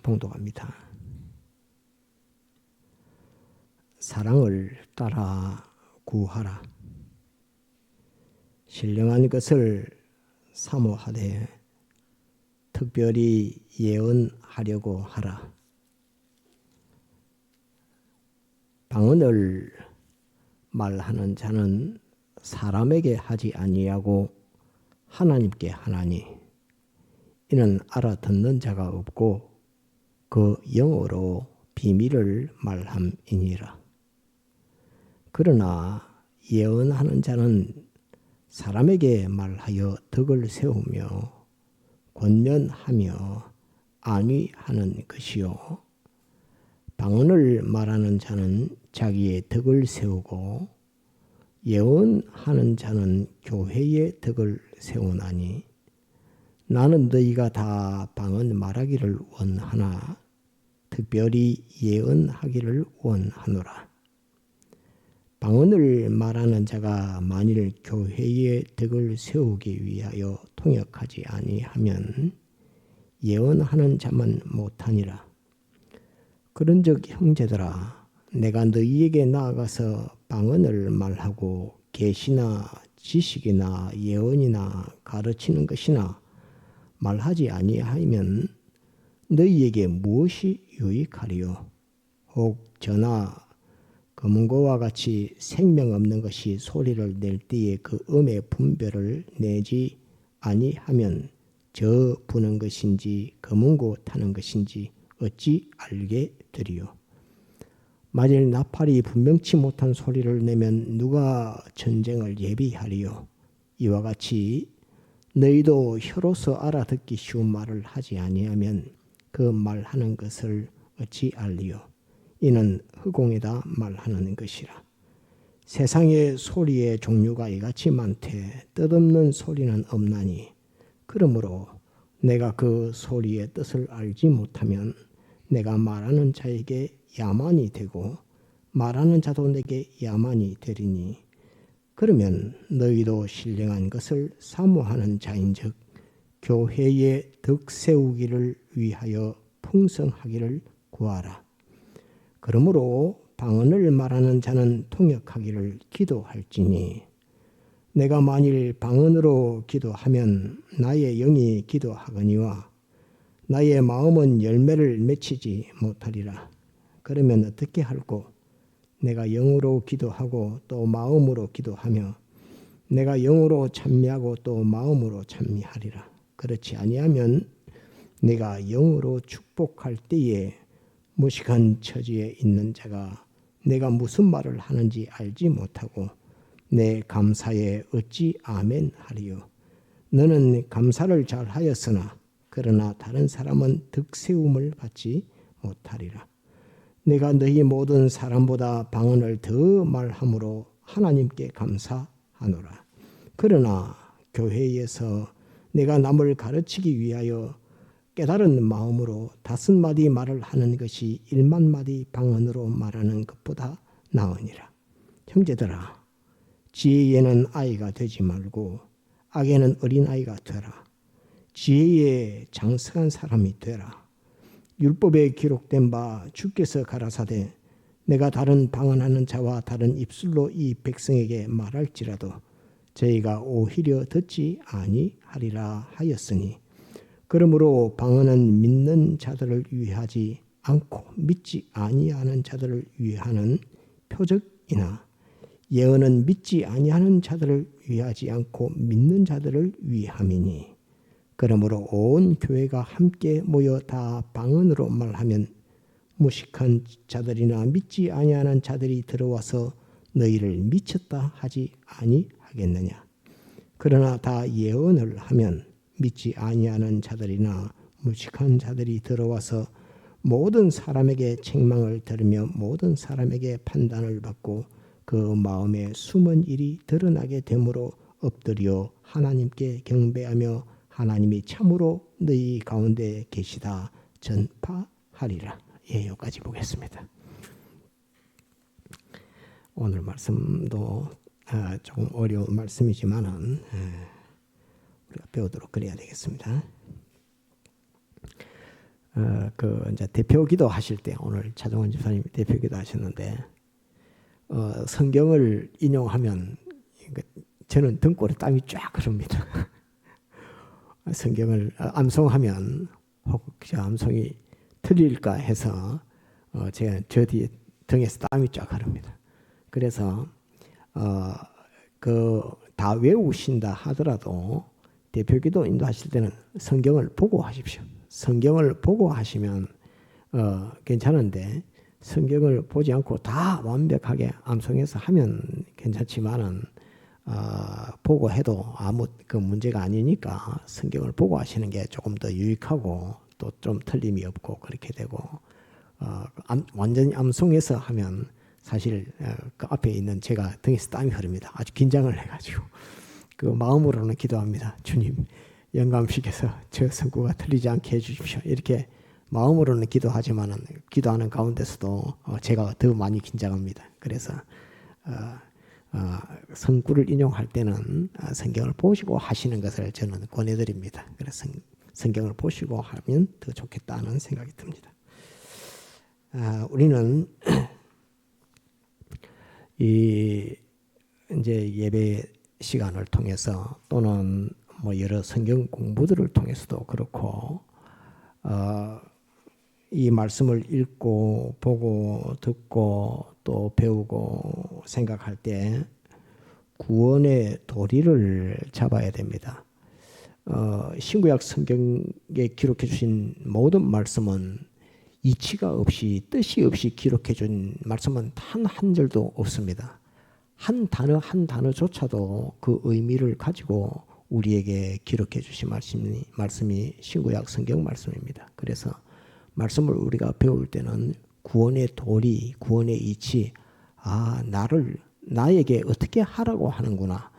봉독합니다. 사랑을 따라 구하라. 신령한 것을 사모하되 특별히 예언하려고 하라. 방언을 말하는 자는 사람에게 하지 아니하고 하나님께 하나니 이는 알아듣는 자가 없고 그 영어로 비밀을 말함이니라. 그러나 예언하는 자는 사람에게 말하여 덕을 세우며 권면하며 안위하는 것이요, 방언을 말하는 자는 자기의 덕을 세우고 예언하는 자는 교회의 덕을 세우나니 나는 너희가 다 방언 말하기를 원하나 특별히 예언하기를 원하노라. 방언을 말하는 자가 만일 교회의 덕을 세우기 위하여 통역하지 아니하면 예언하는 자만 못하니라. 그런즉 형제들아, 내가 너희에게 나아가서 방언을 말하고 계시나 지식이나 예언이나 가르치는 것이나 말하지 아니하면 너희에게 무엇이 유익하리요? 혹 저나 검은고와 같이 생명 없는 것이 소리를 낼 때에 그 음의 분별을 내지 아니하면 저 부는 것인지 검은고 타는 것인지 어찌 알게 되리요? 만일 나팔이 분명치 못한 소리를 내면 누가 전쟁을 예비하리요? 이와 같이 너희도 혀로서 알아듣기 쉬운 말을 하지 아니하면 그 말하는 것을 어찌 알리요? 이는 허공에다 말하는 것이라. 세상의 소리의 종류가 이같이 많되 뜻없는 소리는 없나니 그러므로 내가 그 소리의 뜻을 알지 못하면 내가 말하는 자에게 야만이 되고 말하는 자도 내게 야만이 되리니 그러면 너희도 신령한 것을 사모하는 자인즉 교회의 덕 세우기를 위하여 풍성하기를 구하라. 그러므로 방언을 말하는 자는 통역하기를 기도할지니 내가 만일 방언으로 기도하면 나의 영이 기도하거니와 나의 마음은 열매를 맺히지 못하리라. 그러면 어떻게 할꼬? 내가 영으로 기도하고 또 마음으로 기도하며 내가 영으로 찬미하고 또 마음으로 찬미하리라. 그렇지 아니하면 내가 영으로 축복할 때에 무식한 처지에 있는 자가 내가 무슨 말을 하는지 알지 못하고 내 감사에 어찌 아멘 하리요? 너는 감사를 잘하였으나 그러나 다른 사람은 득세움을 받지 못하리라. 내가 너희 모든 사람보다 방언을 더 말함으로 하나님께 감사하노라. 그러나 교회에서 내가 남을 가르치기 위하여 깨달은 마음으로 5마디 말을 하는 것이 1만마디 방언으로 말하는 것보다 나으니라. 형제들아, 지혜에는 아이가 되지 말고 악에는 어린아이가 되라. 지혜에 장성한 사람이 되라. 율법에 기록된 바 주께서 가라사대 내가 다른 방언하는 자와 다른 입술로 이 백성에게 말할지라도 저희가 오히려 듣지 아니하리라 하였으니 그러므로 방언은 믿는 자들을 위하지 않고 믿지 아니하는 자들을 위하는 표적이나 예언은 믿지 아니하는 자들을 위하지 않고 믿는 자들을 위함이니 그러므로 온 교회가 함께 모여 다 방언으로 말하면 무식한 자들이나 믿지 아니하는 자들이 들어와서 너희를 미쳤다 하지 아니하겠느냐. 그러나 다 예언을 하면 믿지 아니하는 자들이나 무식한 자들이 들어와서 모든 사람에게 책망을 들으며 모든 사람에게 판단을 받고 그 마음에 숨은 일이 드러나게 되므로 엎드려 하나님께 경배하며 하나님이 참으로 너희 가운데 계시다 전파하리라. 예, 여기까지 보겠습니다. 오늘 말씀도 조금 어려운 말씀이지만은 우리가 배우도록 그래야 되겠습니다. 이제 대표기도 하실 때 오늘 차종원 집사님 대표기도 하셨는데 성경을 인용하면 저는 등골에 땀이 쫙 흐릅니다. 성경을 암송하면 혹 암송이 틀릴까 해서 제가 저 뒤에 등에서 땀이 쫙 흐릅니다. 그래서 다 외우신다 하더라도 대표기도 인도하실 때는 성경을 보고 하십시오. 성경을 보고 하시면 괜찮은데 성경을 보지 않고 다 완벽하게 암송해서 하면 괜찮지만은 보고 해도 아무 문제가 아니니까 성경을 보고 하시는 게 조금 더 유익하고 또 좀 틀림이 없고 그렇게 되고 완전히 암송해서 하면 사실 그 앞에 있는 제가 등에서 땀이 흐릅니다. 아주 긴장을 해가지고 그 마음으로는 기도합니다. 주님 영감시켜서 저 성구가 틀리지 않게 해주십시오. 이렇게 마음으로는 기도하지만은 기도하는 가운데서도 제가 더 많이 긴장합니다. 그래서 성구를 인용할 때는 성경을 보시고 하시는 것을 저는 권해드립니다. 그래서 성경을 보시고 하면 더 좋겠다는 생각이 듭니다. 우리는 이제 예배 시간을 통해서 또는 여러 성경 공부들을 통해서도 그렇고 이 말씀을 읽고 보고 듣고 또 배우고 생각할 때 구원의 도리를 잡아야 됩니다. 신구약 성경에 기록해 주신 모든 말씀은 이치가 없이 뜻이 없이 기록해 준 말씀은 단 한 절도 없습니다. 한 단어 한 단어조차도 그 의미를 가지고 우리에게 기록해 주신 말씀이 신구약 성경 말씀입니다. 그래서 말씀을 우리가 배울 때는 구원의 도리, 구원의 이치, 나에게 어떻게 하라고 하는구나,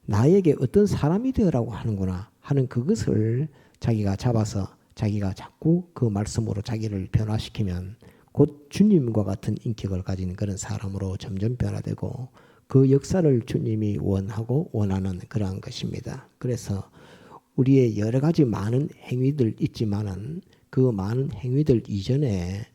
나에게 어떤 사람이 되라고 하는구나 하는 그것을 자기가 잡아서 자기가 자꾸 그 말씀으로 자기를 변화시키면 곧 주님과 같은 인격을 가진 그런 사람으로 점점 변화되고 그 역사를 주님이 원하고 원하는 그러한 것입니다. 그래서 우리의 여러 가지 많은 행위들 있지만은 그 많은 행위들 이전에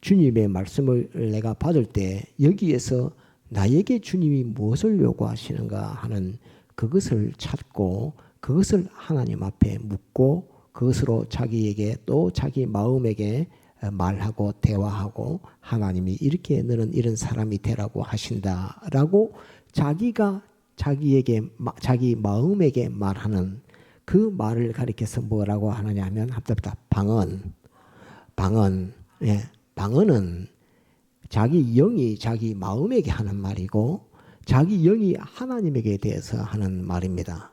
주님의 말씀을 내가 받을 때 여기에서 나에게 주님이 무엇을 요구하시는가 하는 그것을 찾고 그것을 하나님 앞에 묻고 그것으로 자기에게 또 자기 마음에게 말하고 대화하고 하나님이 이렇게 너는 이런 사람이 되라고 하신다라고 자기가 자기에게 자기 마음에게 말하는 그 말을 가리켜서 뭐라고 하느냐 하면 합답다 방언은 자기 영이 자기 마음에게 하는 말이고 자기 영이 하나님에게 대해서 하는 말입니다.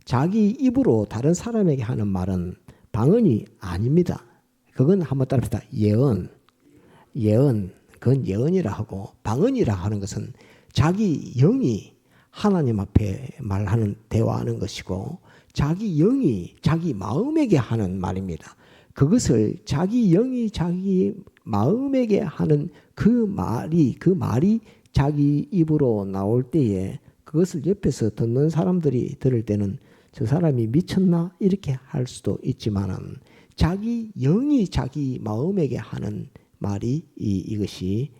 자기 입으로 다른 사람에게 하는 말은 방언이 아닙니다. 그건 한번 따라합시다. 예언. 그건 예언이라 하고 방언이라 하는 것은 자기 영이 하나님 앞에 말하는 대화하는 것이고 자기 영이 자기 마음에게 하는 말입니다. 그것을 자기 영이 자기 마음에게 하는 그 말이 자기 입으로 나올 때에 그것을 옆에서 듣는 사람들이 들을 때는 저 사람이 미쳤나 이렇게 할 수도 있지만은 자기 영이 자기 마음에게 하는 말이 이것이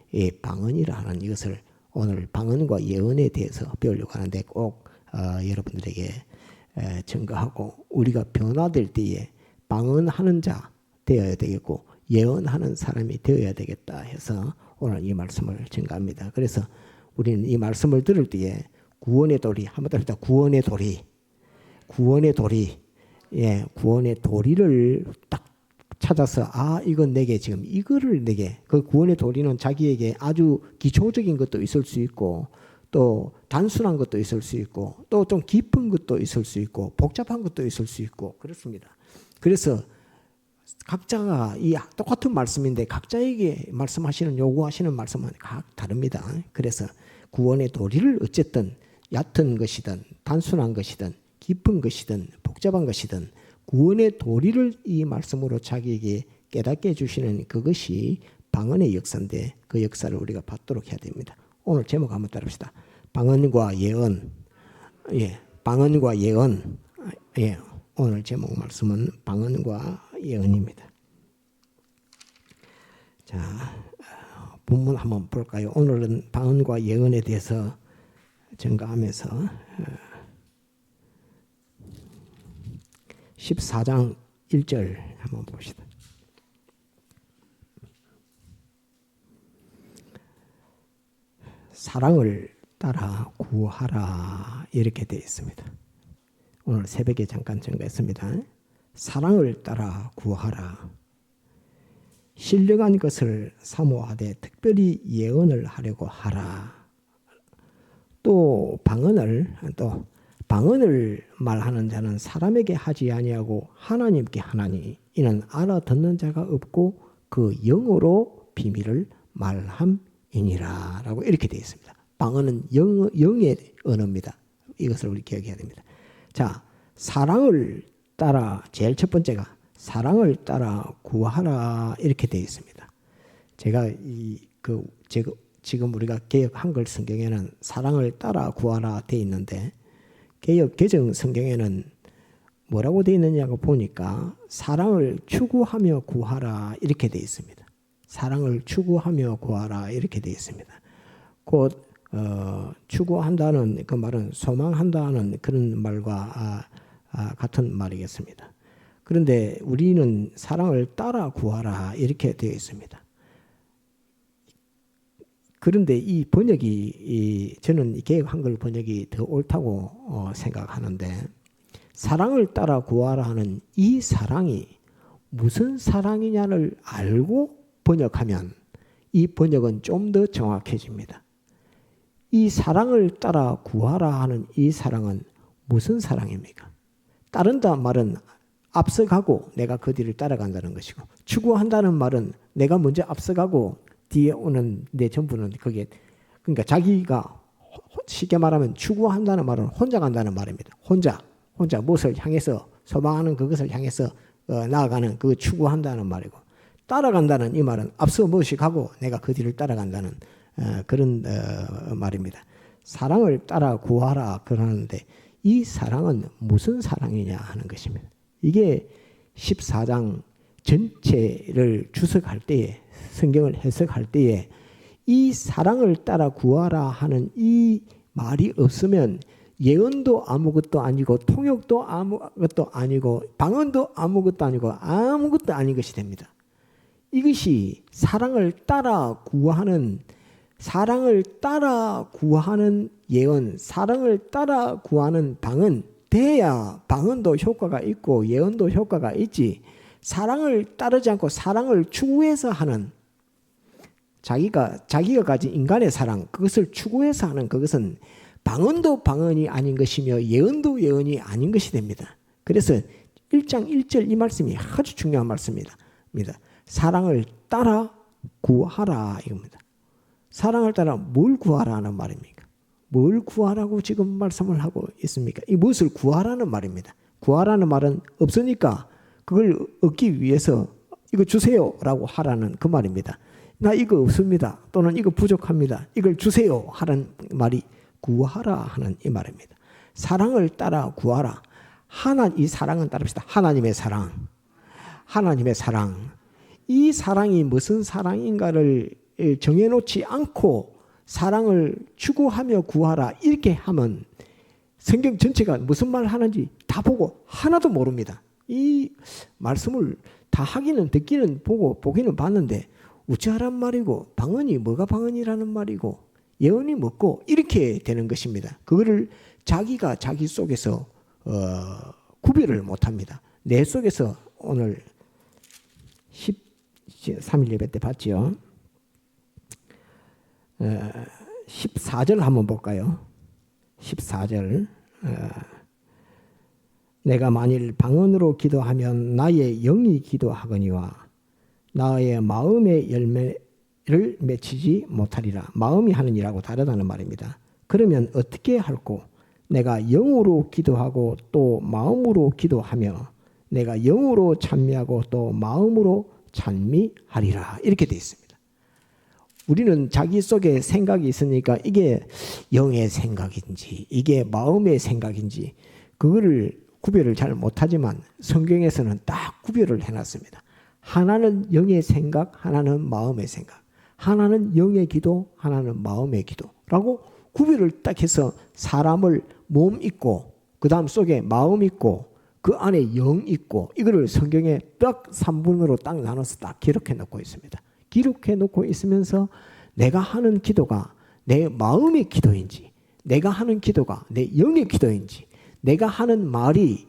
방언이라 하는 이것을 오늘 방언과 예언에 대해서 배우려고 하는데 꼭 여러분들에게 증거하고 우리가 변화될 때에 방언하는 자 되어야 되겠고 예언하는 사람이 되어야 되겠다 해서 오늘 이 말씀을 증거합니다. 그래서 우리는 이 말씀을 들을 때에 구원의 도리 한번 더 합시다. 구원의 도리를 딱 찾아서 이건 내게 지금 이거를 내게 그 구원의 도리는 자기에게 아주 기초적인 것도 있을 수 있고 또 단순한 것도 있을 수 있고 또 좀 깊은 것도 있을 수 있고 복잡한 것도 있을 수 있고 그렇습니다. 그래서 각자가 이 똑같은 말씀인데 각자에게 말씀하시는 요구하시는 말씀은 각 다릅니다. 그래서 구원의 도리를 어쨌든 얕은 것이든 단순한 것이든 깊은 것이든 복잡한 것이든 구원의 도리를 이 말씀으로 자기에게 깨닫게 해주시는 그것이 방언의 역사인데 그 역사를 우리가 받도록 해야 됩니다. 오늘 제목 한번 따라합시다. 방언과 예언. 방언과 예언. 오늘 제목 말씀은 방언과 예언입니다. 자, 본문 한번 볼까요? 오늘은 방언과 예언에 대해서 증가하면서 14장 1절 한번 봅시다. 사랑을 따라 구하라 이렇게 되어 있습니다. 오늘 새벽에 잠깐 증거했습니다. 사랑을 따라 구하라. 신령한 것을 사모하되 특별히 예언을 하려고 하라. 또 방언을 말하는 자는 사람에게 하지 아니하고 하나님께 하나니 이는 알아듣는 자가 없고 그 영으로 비밀을 말함이니라 라고 이렇게 되어 있습니다. 방언은 영의 언어입니다. 이것을 우리 기억해야 됩니다. 자, 사랑을 따라 제일 첫 번째가 사랑을 따라 구하라 이렇게 되어 있습니다. 제가 지금 우리가 개역 한글 성경에는 사랑을 따라 구하라 되어 있는데 개역 개정 성경에는 뭐라고 되어 있느냐고 보니까 사랑을 추구하며 구하라 이렇게 되어 있습니다. 사랑을 추구하며 구하라 이렇게 되어 있습니다. 곧 추구한다는 그 말은 소망한다는 그런 말과 같은 말이겠습니다. 그런데 우리는 사랑을 따라 구하라 이렇게 되어 있습니다. 그런데 이 번역이 저는 개역 한글 번역이 더 옳다고 생각하는데 사랑을 따라 구하라 하는 이 사랑이 무슨 사랑이냐를 알고 번역하면 이 번역은 좀 더 정확해집니다. 이 사랑을 따라 구하라 하는 이 사랑은 무슨 사랑입니까? 따른다 말은 앞서가고 내가 그 뒤를 따라간다는 것이고 추구한다는 말은 내가 먼저 앞서가고 뒤에 오는 내 전부는 그게 그러니까 자기가 쉽게 말하면 추구한다는 말은 혼자 간다는 말입니다. 혼자 무엇을 향해서 소망하는 그것을 향해서 나아가는 그 추구한다는 말이고 따라간다는 이 말은 앞서 무엇이 가고 내가 그 뒤를 따라간다는 그런 말입니다. 사랑을 따라 구하라 그러는데 이 사랑은 무슨 사랑이냐 하는 것입니다. 이게 14장 전체를 주석할 때에 성경을 해석할 때에 이 사랑을 따라 구하라 하는 이 말이 없으면 예언도 아무것도 아니고 통역도 아무것도 아니고 방언도 아무것도 아니고 아무것도 아닌 것이 됩니다. 이것이 사랑을 따라 구하는 예언, 사랑을 따라 구하는 방언 돼야 방언도 효과가 있고 예언도 효과가 있지. 사랑을 따르지 않고 사랑을 추구해서 하는 자기가 가진 인간의 사랑 그것을 추구해서 하는 그것은 방언도 방언이 아닌 것이며 예언도 예언이 아닌 것이 됩니다. 그래서 1장 1절 이 말씀이 아주 중요한 말씀입니다. 사랑을 따라 구하라 이겁니다. 사랑을 따라 뭘 구하라 하는 말입니까? 뭘 구하라고 지금 말씀을 하고 있습니까? 이 무엇을 구하라는 말입니다. 구하라는 말은 없으니까 그걸 얻기 위해서 이거 주세요 라고 하라는 그 말입니다. 나 이거 없습니다. 또는 이거 부족합니다. 이걸 주세요 하는 말이 구하라 하는 이 말입니다. 사랑을 따라 구하라. 이 사랑은 따릅시다. 하나님의 사랑. 이 사랑이 무슨 사랑인가를 정해놓지 않고 사랑을 추구하며 구하라 이렇게 하면 성경 전체가 무슨 말 하는지 다 보고 하나도 모릅니다. 이 말씀을 다 듣기는 보기는 봤는데 우짜란 말이고 방언이 뭐가 방언이라는 말이고 예언이 뭐고 이렇게 되는 것입니다. 그거를 자기가 자기 속에서 구별을 못합니다. 내 속에서 오늘 13일 예배 때 봤죠. 14절 한번 볼까요? 14절 내가 만일 방언으로 기도하면 나의 영이 기도하거니와 나의 마음의 열매를 맺히지 못하리라. 마음이 하는 일하고 다르다는 말입니다. 그러면 어떻게 할꼬? 내가 영으로 기도하고 또 마음으로 기도하며 내가 영으로 찬미하고 또 마음으로 찬미하리라. 이렇게 되어 있습니다. 우리는 자기 속에 생각이 있으니까 이게 영의 생각인지 이게 마음의 생각인지 그거를 구별을 잘 못하지만 성경에서는 딱 구별을 해놨습니다. 하나는 영의 생각, 하나는 마음의 생각. 하나는 영의 기도, 하나는 마음의 기도라고 구별을 딱 해서 사람을 몸 있고 그 다음 속에 마음 있고 그 안에 영 있고 이거를 성경에 딱 3분으로 딱 나눠서 딱 기록해 놓고 있습니다. 기록해 놓고 있으면서 내가 하는 기도가 내 마음의 기도인지 내가 하는 기도가 내 영의 기도인지 내가 하는 말이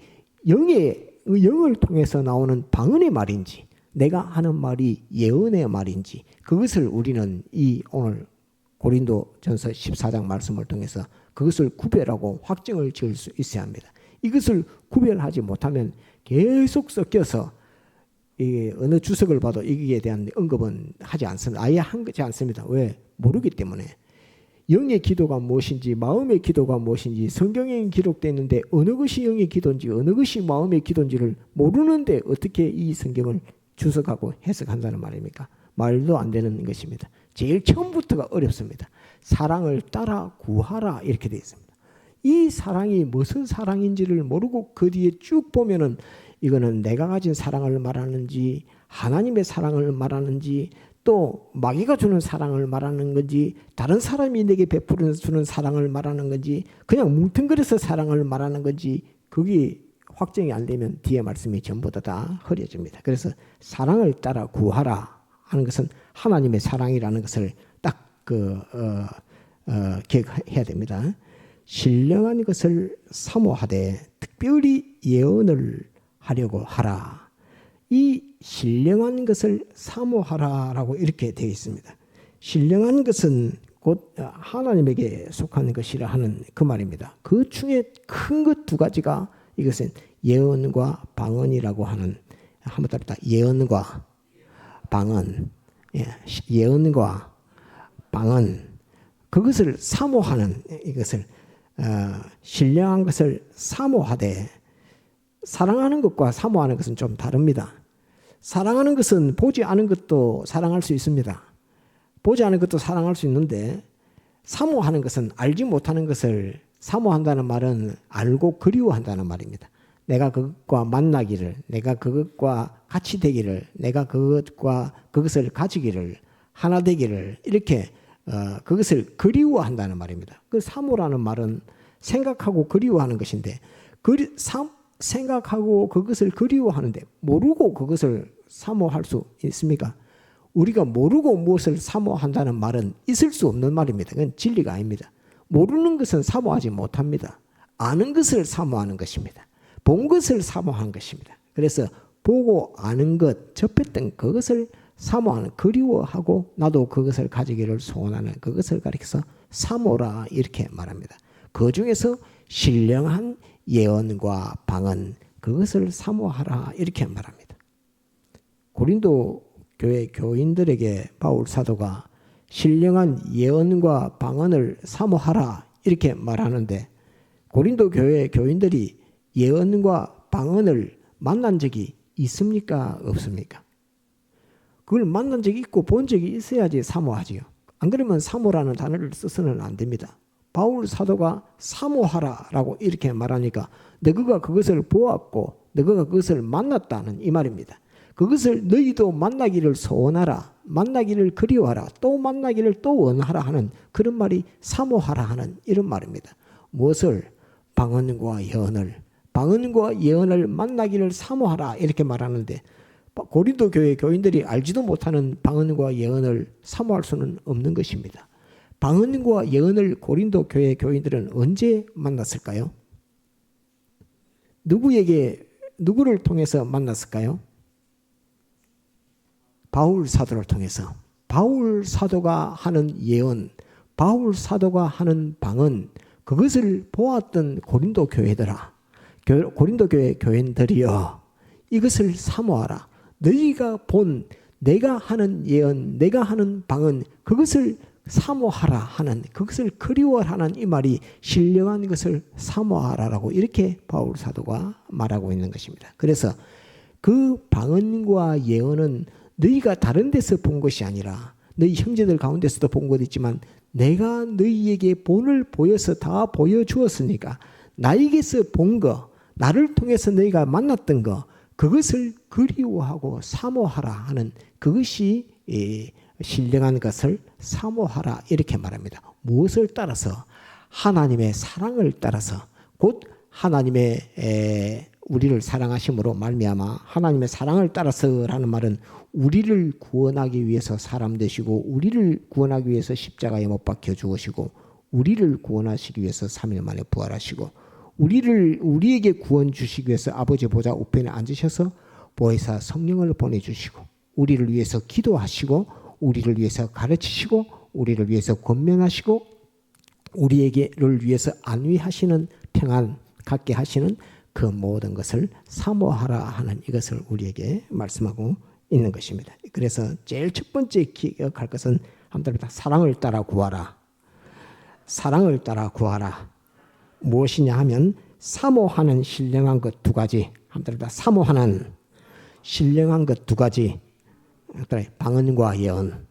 영을 통해서 나오는 방언의 말인지 내가 하는 말이 예언의 말인지 그것을 우리는 이 오늘 고린도전서 14장 말씀을 통해서 그것을 구별하고 확정을 지을 수 있어야 합니다. 이것을 구별하지 못하면 계속 섞여서 어느 주석을 봐도 이기에 대한 언급은 하지 않습니다. 아예 하지 않습니다. 왜? 모르기 때문에. 영의 기도가 무엇인지 마음의 기도가 무엇인지 성경에 기록되어 있는데 어느 것이 영의 기도인지 어느 것이 마음의 기도인지를 모르는데 어떻게 이 성경을 주석하고 해석한다는 말입니까? 말도 안 되는 것입니다. 제일 처음부터가 어렵습니다. 사랑을 따라 구하라 이렇게 되어 있습니다. 이 사랑이 무슨 사랑인지를 모르고 그 뒤에 쭉 보면은 이거는 내가 가진 사랑을 말하는지 하나님의 사랑을 말하는지 또 마귀가 주는 사랑을 말하는 건지 다른 사람이 내게 베풀어 주는 사랑을 말하는 건지 그냥 뭉뚱그려서 사랑을 말하는 건지 그게 확정이 안 되면 뒤에 말씀이 전부 다 흐려집니다. 그래서 사랑을 따라 구하라 하는 것은 하나님의 사랑이라는 것을 딱 기억해야 됩니다. 신령한 것을 사모하되 특별히 예언을 하려고 하라. 이 신령한 것을 사모하라라고 이렇게 되어 있습니다. 신령한 것은 곧 하나님에게 속하는 것이라 하는 그 말입니다. 그 중에 큰 것 두 가지가 이것은 예언과 방언이라고 하는 한번 따르다 예언과 방언, 예언과 방언 그것을 사모하는 이것을 신령한 것을 사모하되 사랑하는 것과 사모하는 것은 좀 다릅니다. 사랑하는 것은 보지 않은 것도 사랑할 수 있습니다. 보지 않은 것도 사랑할 수 있는데 사모하는 것은 알지 못하는 것을 사모한다는 말은 알고 그리워한다는 말입니다. 내가 그것과 만나기를, 내가 그것과 같이 되기를, 내가 그것을 가지기를, 하나 되기를 이렇게 그것을 그리워한다는 말입니다. 그 사모라는 말은 생각하고 그리워하는 것인데 생각하고 그것을 그리워하는데 모르고 그것을 사모할 수 있습니까? 우리가 모르고 무엇을 사모한다는 말은 있을 수 없는 말입니다. 그건 진리가 아닙니다. 모르는 것은 사모하지 못합니다. 아는 것을 사모하는 것입니다. 본 것을 사모하는 것입니다. 그래서 보고 아는 것, 접했던 그것을 사모하는, 그리워하고 나도 그것을 가지기를 소원하는 그것을 가리켜서 사모라 이렇게 말합니다. 그 중에서 신령한 예언과 방언 그것을 사모하라 이렇게 말합니다. 고린도 교회 교인들에게 바울 사도가 신령한 예언과 방언을 사모하라 이렇게 말하는데 고린도 교회 교인들이 예언과 방언을 만난 적이 있습니까? 없습니까? 그걸 만난 적이 있고 본 적이 있어야지 사모하지요. 안 그러면 사모라는 단어를 써서는 안 됩니다. 바울 사도가 사모하라라고 이렇게 말하니까 너희가 그것을 보았고 너희가 그것을 만났다는 이 말입니다. 그것을 너희도 만나기를 소원하라, 만나기를 그리워하라, 또 만나기를 또 원하라 하는 그런 말이 사모하라 하는 이런 말입니다. 무엇을? 방언과 예언을. 방언과 예언을 만나기를 사모하라 이렇게 말하는데 고린도 교회 교인들이 알지도 못하는 방언과 예언을 사모할 수는 없는 것입니다. 방언과 예언을 고린도 교회 교인들은 언제 만났을까요? 누구를 통해서 만났을까요? 바울 사도를 통해서. 바울 사도가 하는 예언, 바울 사도가 하는 방언, 그것을 보았던 고린도 교회들아, 고린도 교회 교인들이여, 이것을 사모하라. 너희가 본 내가 하는 예언, 내가 하는 방언, 그것을 사모하라 하는, 그것을 그리워하는 이 말이 신령한 것을 사모하라라고 이렇게 바울 사도가 말하고 있는 것입니다. 그래서 그 방언과 예언은 너희가 다른 데서 본 것이 아니라 너희 형제들 가운데서도 본 것 있지만 내가 너희에게 본을 보여서 다 보여주었으니까 나에게서 본 거, 나를 통해서 너희가 만났던 거, 그것을 그리워하고 사모하라 하는 그것이 신령한 것을 사모하라 이렇게 말합니다. 무엇을 따라서? 하나님의 사랑을 따라서, 곧 하나님의 우리를 사랑하심으로 말미암아 하나님의 사랑을 따라서라는 말은 우리를 구원하기 위해서 사람 되시고 우리를 구원하기 위해서 십자가에 못 박혀 죽으시고 우리를 구원하시기 위해서 3일 만에 부활하시고 우리에게 구원 주시기 위해서 아버지 보좌 우편에 앉으셔서 보혜사 성령을 보내주시고 우리를 위해서 기도하시고 우리를 위해서 가르치시고 우리를 위해서 권면하시고 우리를 위해서 안위하시는 평안 갖게 하시는 그 모든 것을 사모하라 하는 이것을 우리에게 말씀하고 있는 것입니다. 그래서 제일 첫 번째 기억할 것은 한번 사랑을 따라 구하라. 사랑을 따라 구하라. 무엇이냐 하면 사모하는 신령한 것 두 가지. 한번 사모하는 신령한 것 두 가지. 방언과 예언.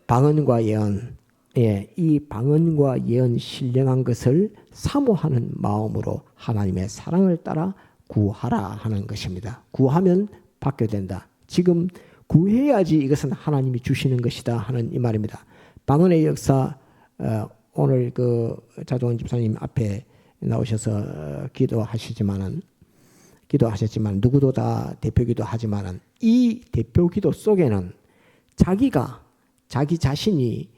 방언과 예언. 예, 이 방언과 예언 신령한 것을 사모하는 마음으로 하나님의 사랑을 따라 구하라 하는 것입니다. 구하면 받게 된다. 지금 구해야지 이것은 하나님이 주시는 것이다 하는 이 말입니다. 방언의 역사 오늘 그 자동원 집사님 앞에 나오셔서 기도하셨지만 누구도 다 대표기도 하지만은 이 대표기도 속에는 자기 자신이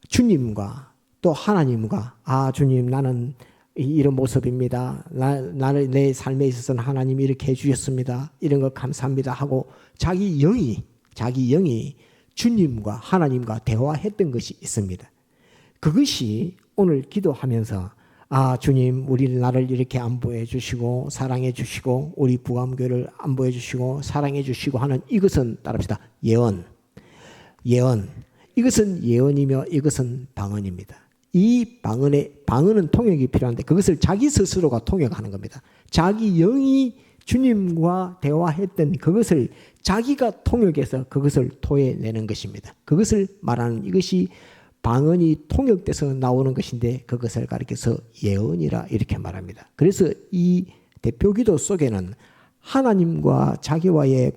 주님과 또 하나님과 주님 나는 이런 모습입니다. 나를 내 삶에 있어서는 하나님이 이렇게 해주셨습니다. 이런 거 감사합니다 하고 자기 영이 주님과 하나님과 대화했던 것이 있습니다. 그것이 오늘 기도하면서 주님 나를 이렇게 안보해 주시고 사랑해 주시고 우리 부감교회를 안보해 주시고 사랑해 주시고 하는 이것은 따릅시다. 예언. 이것은 예언이며 이것은 방언입니다. 이 방언은 통역이 필요한데 그것을 자기 스스로가 통역하는 겁니다. 자기 영이 주님과 대화했던 그것을 자기가 통역해서 그것을 토해내는 것입니다. 그것을 말하는 이것이 방언이 통역돼서 나오는 것인데 그것을 가리켜서 예언이라 이렇게 말합니다. 그래서 이 대표기도 속에는 하나님과 자기와의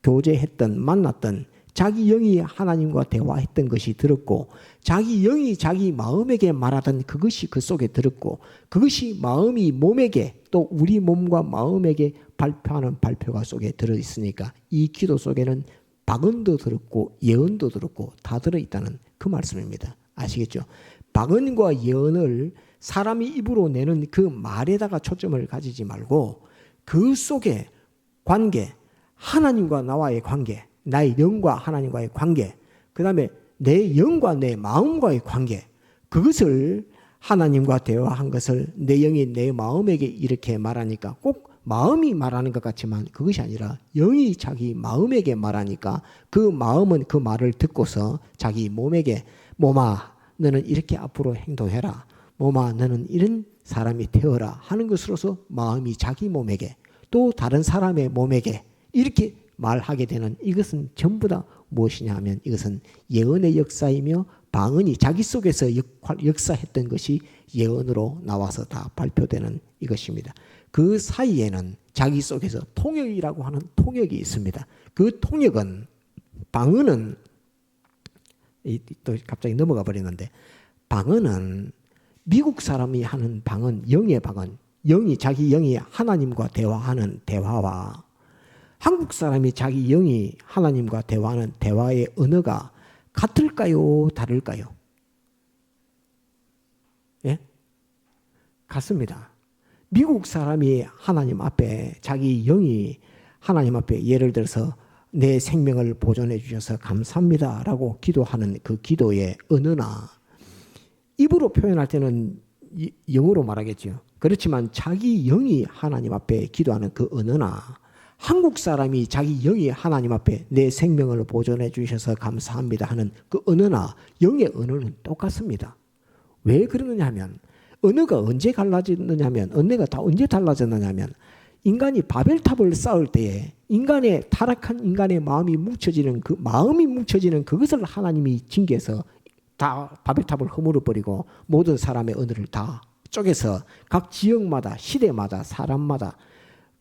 교제했던 만났던 자기 영이 하나님과 대화했던 것이 들었고 자기 영이 자기 마음에게 말하던 그것이 그 속에 들었고 그것이 마음이 몸에게 또 우리 몸과 마음에게 발표하는 발표가 속에 들어있으니까 이 기도 속에는 방언도 들었고 예언도 들었고 다 들어있다는 그 말씀입니다. 아시겠죠? 방언과 예언을 사람이 입으로 내는 그 말에다가 초점을 가지지 말고 그 속에 관계, 하나님과 나와의 관계, 나의 영과 하나님과의 관계, 그 다음에 내 영과 내 마음과의 관계, 그것을 하나님과 대화한 것을 내 영이 내 마음에게 이렇게 말하니까 꼭 마음이 말하는 것 같지만 그것이 아니라 영이 자기 마음에게 말하니까 그 마음은 그 말을 듣고서 자기 몸에게 몸아 너는 이렇게 앞으로 행동해라, 몸아 너는 이런 사람이 되어라 하는 것으로서 마음이 자기 몸에게 또 다른 사람의 몸에게 이렇게 말하게 되는 이것은 전부 다 무엇이냐 하면 이것은 예언의 역사이며 방언이 자기 속에서 역사했던 것이 예언으로 나와서 다 발표되는 이것입니다. 그 사이에는 자기 속에서 통역이라고 하는 통역이 있습니다. 그 통역은 방언은 또 갑자기 넘어가 버리는데 방언은 미국 사람이 하는 방언, 영의 방언, 자기 영이 하나님과 대화하는 대화와 한국 사람이 자기 영이 하나님과 대화하는 대화의 언어가 같을까요? 다를까요? 예? 같습니다. 미국 사람이 하나님 앞에 자기 영이 하나님 앞에 예를 들어서 내 생명을 보존해 주셔서 감사합니다 라고 기도하는 그 기도의 언어나 입으로 표현할 때는 영어로 말하겠죠. 그렇지만 자기 영이 하나님 앞에 기도하는 그 언어나 한국 사람이 자기 영이 하나님 앞에 내 생명을 보존해 주셔서 감사합니다 하는 그 언어나 영의 언어는 똑같습니다. 왜 그러느냐 하면 언어가 언제 달라졌느냐 하면 언어가 다 언제 달라졌느냐 하면 인간이 바벨탑을 쌓을 때에 인간의 타락한 인간의 마음이 뭉쳐지는 그것을 하나님이 징계해서 다 바벨탑을 허물어 버리고 모든 사람의 언어를 다 쪼개서 각 지역마다 시대마다 사람마다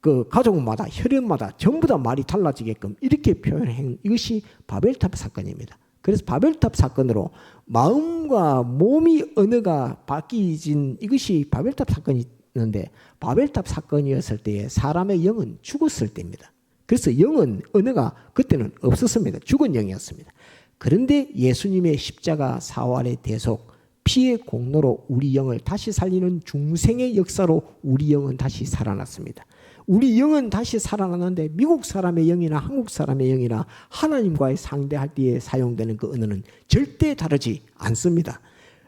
그 가족마다 혈연마다 전부 다 말이 달라지게끔 이렇게 표현한 이것이 바벨탑 사건입니다. 그래서 바벨탑 사건으로 마음과 몸이 언어가 바뀌진 이것이 바벨탑 사건이었는데 바벨탑 사건이었을 때에 사람의 영은 죽었을 때입니다. 그래서 영은 언어가 그때는 없었습니다. 죽은 영이었습니다. 그런데 예수님의 십자가 사활의 대속 피의 공로로 우리 영을 다시 살리는 중생의 역사로 우리 영은 다시 살아났습니다. 우리 영은 다시 살아났는데 미국 사람의 영이나 한국 사람의 영이나 하나님과의 상대할 때에 사용되는 그 언어는 절대 다르지 않습니다.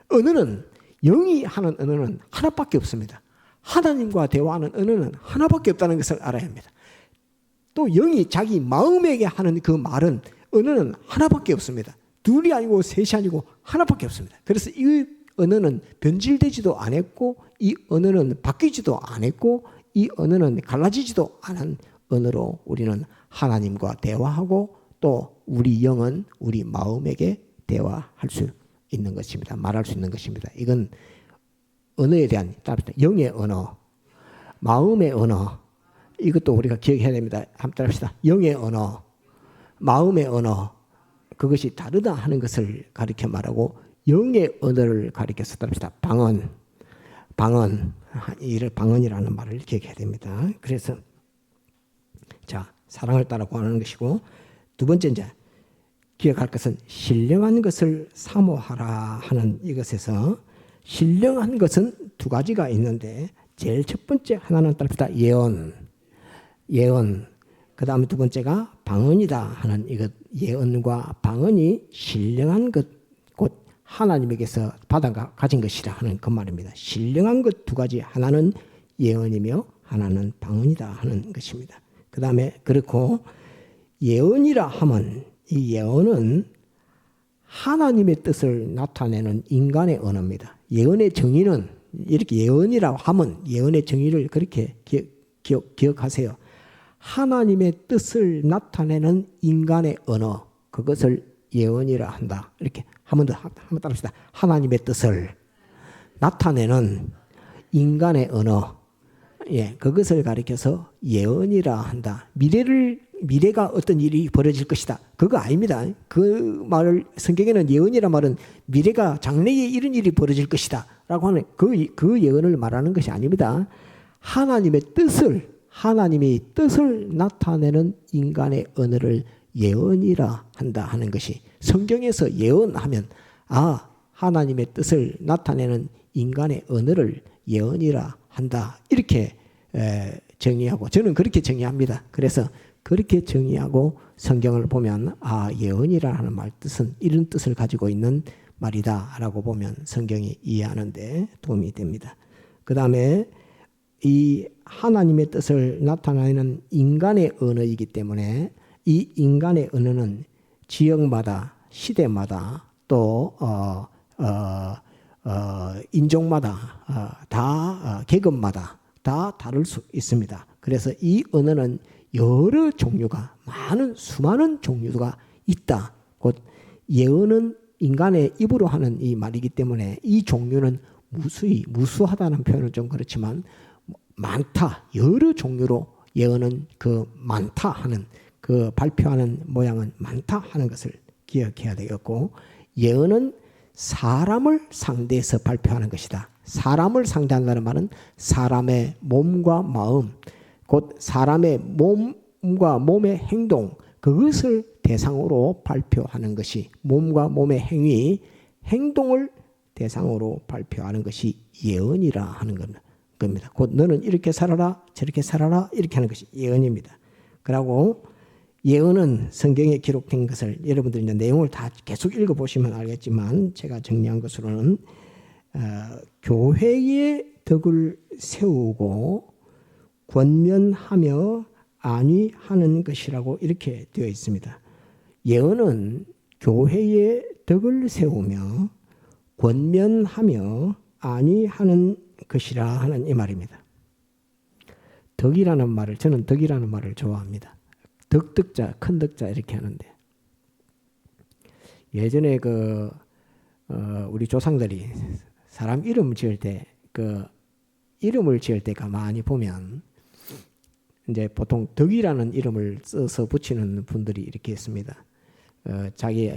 언어는 영이 하는 언어는 하나밖에 없습니다. 하나님과 대화하는 언어는 하나밖에 없다는 것을 알아야 합니다. 또 영이 자기 마음에게 하는 그 말은 언어는 하나밖에 없습니다. 둘이 아니고 셋이 아니고 하나밖에 없습니다. 그래서 이 언어는 변질되지도 않았고 이 언어는 바뀌지도 않았고 이 언어는 갈라지지도 않은 언어로 우리는 하나님과 대화하고 또 우리 영은 우리 마음에게 대화할 수 있는 것입니다. 말할 수 있는 것입니다. 이건 언어에 대한 영의 언어, 마음의 언어, 이것도 우리가 기억해야 됩니다. 한번 따라합시다. 영의 언어, 마음의 언어, 그것이 다르다 하는 것을 가리켜 말하고 영의 언어를 가리켜서 따라합시다. 방언, 이를 방언이라는 말을 기억해야 됩니다. 그래서 자, 사랑을 따라 구하는 것이고 두 번째 이제 기억할 것은 신령한 것을 사모하라 하는 이것에서 신령한 것은 두 가지가 있는데 제일 첫 번째 하나는 따릅시다. 예언. 그 다음에 두 번째가 방언이다 하는 이것, 예언과 방언이 신령한 것, 곧 하나님에게서 받아가 가진 것이라 하는 그 말입니다. 신령한 것 두 가지, 하나는 예언이며 하나는 방언이다 하는 것입니다. 그 다음에 그렇고 예언이라 하면 이 예언은 하나님의 뜻을 나타내는 인간의 언어입니다. 예언의 정의는 이렇게 예언이라고 하면 예언의 정의를 그렇게 기억하세요. 하나님의 뜻을 나타내는 인간의 언어, 그것을 예언이라 한다. 이렇게 한번 따라합시다. 하나님의 뜻을 나타내는 인간의 언어, 그것을 가리켜서 예언이라 한다. 미래가 어떤 일이 벌어질 것이다. 그거 아닙니다. 그 말을 성경에는 예언이라 말은 미래가 장래에 이런 일이 벌어질 것이다 라고 하는 그 예언을 말하는 것이 아닙니다. 하나님의 뜻을 나타내는 인간의 언어를 예언이라 한다 하는 것이 성경에서 예언하면 하나님의 뜻을 나타내는 인간의 언어를 예언이라 한다 이렇게 정의하고 저는 그렇게 정의합니다. 그래서 그렇게 정의하고 성경을 보면 예언이라 하는 말 뜻은 이런 뜻을 가지고 있는 말이다 라고 보면 성경이 이해하는데 도움이 됩니다. 그 다음에 이 하나님의 뜻을 나타내는 인간의 언어이기 때문에 이 인간의 언어는 지역마다 시대마다 또 인종마다 계급마다 다 다를 수 있습니다. 그래서 이 언어는 여러 종류가 수많은 종류가 있다. 곧 예언은 인간의 입으로 하는 이 말이기 때문에 이 종류는 무수하다는 표현은 좀 그렇지만 많다. 여러 종류로 예언은 그 많다 하는 그 발표하는 모양은 많다 하는 것을 기억해야 되겠고 예언은 사람을 상대해서 발표하는 것이다. 사람을 상대한다는 말은 사람의 몸과 마음, 곧 사람의 몸과 몸의 행동, 그것을 대상으로 발표하는 것이 몸과 몸의 행동을 대상으로 발표하는 것이 예언이라 하는 겁니다. 곧 너는 이렇게 살아라, 저렇게 살아라 이렇게 하는 것이 예언입니다. 그리고 예언은 성경에 기록된 것을 여러분들이 이제 내용을 다 계속 읽어보시면 알겠지만 제가 정리한 것으로는 교회의 덕을 세우고 권면하며 안위하는 것이라고 이렇게 되어 있습니다. 예언은 교회의 덕을 세우며 권면하며 안위하는 것이라 하는 이 말입니다. 덕이라는 말을 저는 덕이라는 말을 좋아합니다. 덕자, 큰 덕자 이렇게 하는데 예전에 우리 조상들이 사람 이름 지을 때 이름을 지을 때 가만히 보면 이제 보통 덕이라는 이름을 써서 붙이는 분들이 이렇게 있습니다. 자기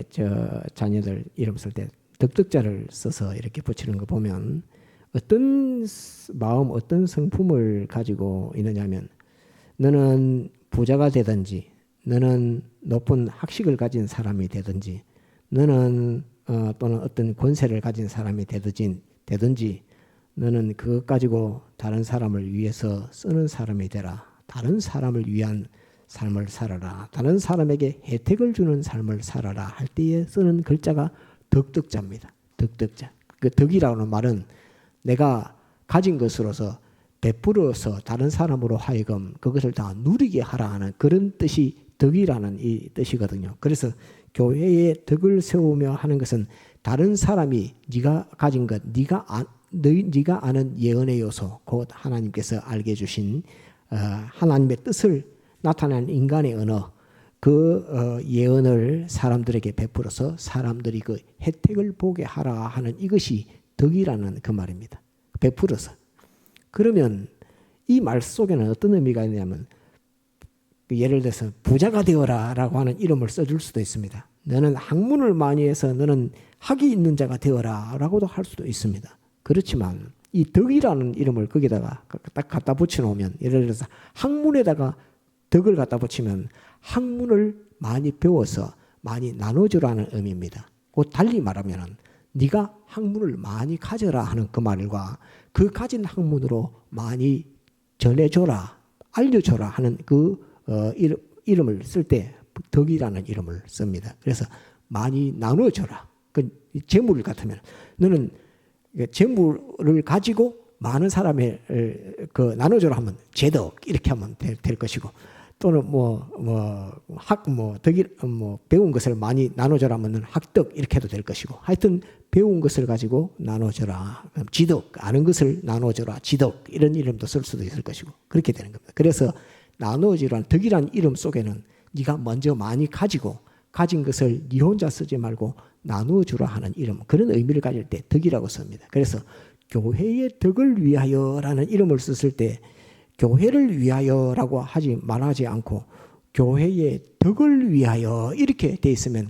자녀들 이름 쓸 때 덕덕자를 써서 이렇게 붙이는 거 보면 어떤 마음, 어떤 성품을 가지고 있느냐면 너는 부자가 되든지 너는 높은 학식을 가진 사람이 되든지 너는 또는 어떤 권세를 가진 사람이 되든지 너는 그것 가지고 다른 사람을 위해서 쓰는 사람이 되라. 다른 사람을 위한 삶을 살아라. 다른 사람에게 혜택을 주는 삶을 살아라 할 때에 쓰는 글자가 덕덕자입니다. 덕덕자. 그 덕이라는 말은 내가 가진 것으로서 베풀어서 다른 사람으로 하여금 그것을 다 누리게 하라 하는 그런 뜻이 덕이라는 이 뜻이거든요. 그래서 교회에 덕을 세우며 하는 것은 다른 사람이 네가 가진 것, 네가 아는 예언의 요소, 곧 하나님께서 알게 해주신 하나님의 뜻을 나타내는 인간의 언어, 그 예언을 사람들에게 베풀어서 사람들이 그 혜택을 보게 하라 하는 이것이 덕이라는 그 말입니다. 베풀어서. 그러면 이 말 속에는 어떤 의미가 있냐면 예를 들어서 부자가 되어라 라고 하는 이름을 써줄 수도 있습니다. 너는 학문을 많이 해서 너는 학이 있는 자가 되어라 라고도 할 수도 있습니다. 그렇지만 이 덕이라는 이름을 거기다가 딱 갖다 붙여놓으면 예를 들어서 학문에다가 덕을 갖다 붙이면 학문을 많이 배워서 많이 나눠주라는 의미입니다. 곧 달리 말하면 네가 학문을 많이 가져라 하는 그 말과 그 가진 학문으로 많이 전해줘라, 알려줘라 하는 그 이름을 쓸 때 덕이라는 이름을 씁니다. 그래서 많이 나눠줘라. 그 재물 같으면 너는 재물을 가지고 많은 사람의 그 나눠줘라 하면 제덕 이렇게 하면 될 것이고 또는 덕이 배운 것을 많이 나눠줘라 하면 학덕 이렇게 해도 될 것이고 하여튼 배운 것을 가지고 나눠줘라. 지덕 아는 것을 나눠줘라. 지덕 이런 이름도 쓸 수도 있을 것이고 그렇게 되는 겁니다. 그래서 나눠주라는 덕이라는 이름 속에는 네가 먼저 많이 가지고 가진 것을 네 혼자 쓰지 말고 나누어주라 하는 이름 그런 의미를 가질 때 덕이라고 씁니다. 그래서 교회의 덕을 위하여라는 이름을 썼을 때 교회를 위하여라고 말하지 않고 교회의 덕을 위하여 이렇게 돼 있으면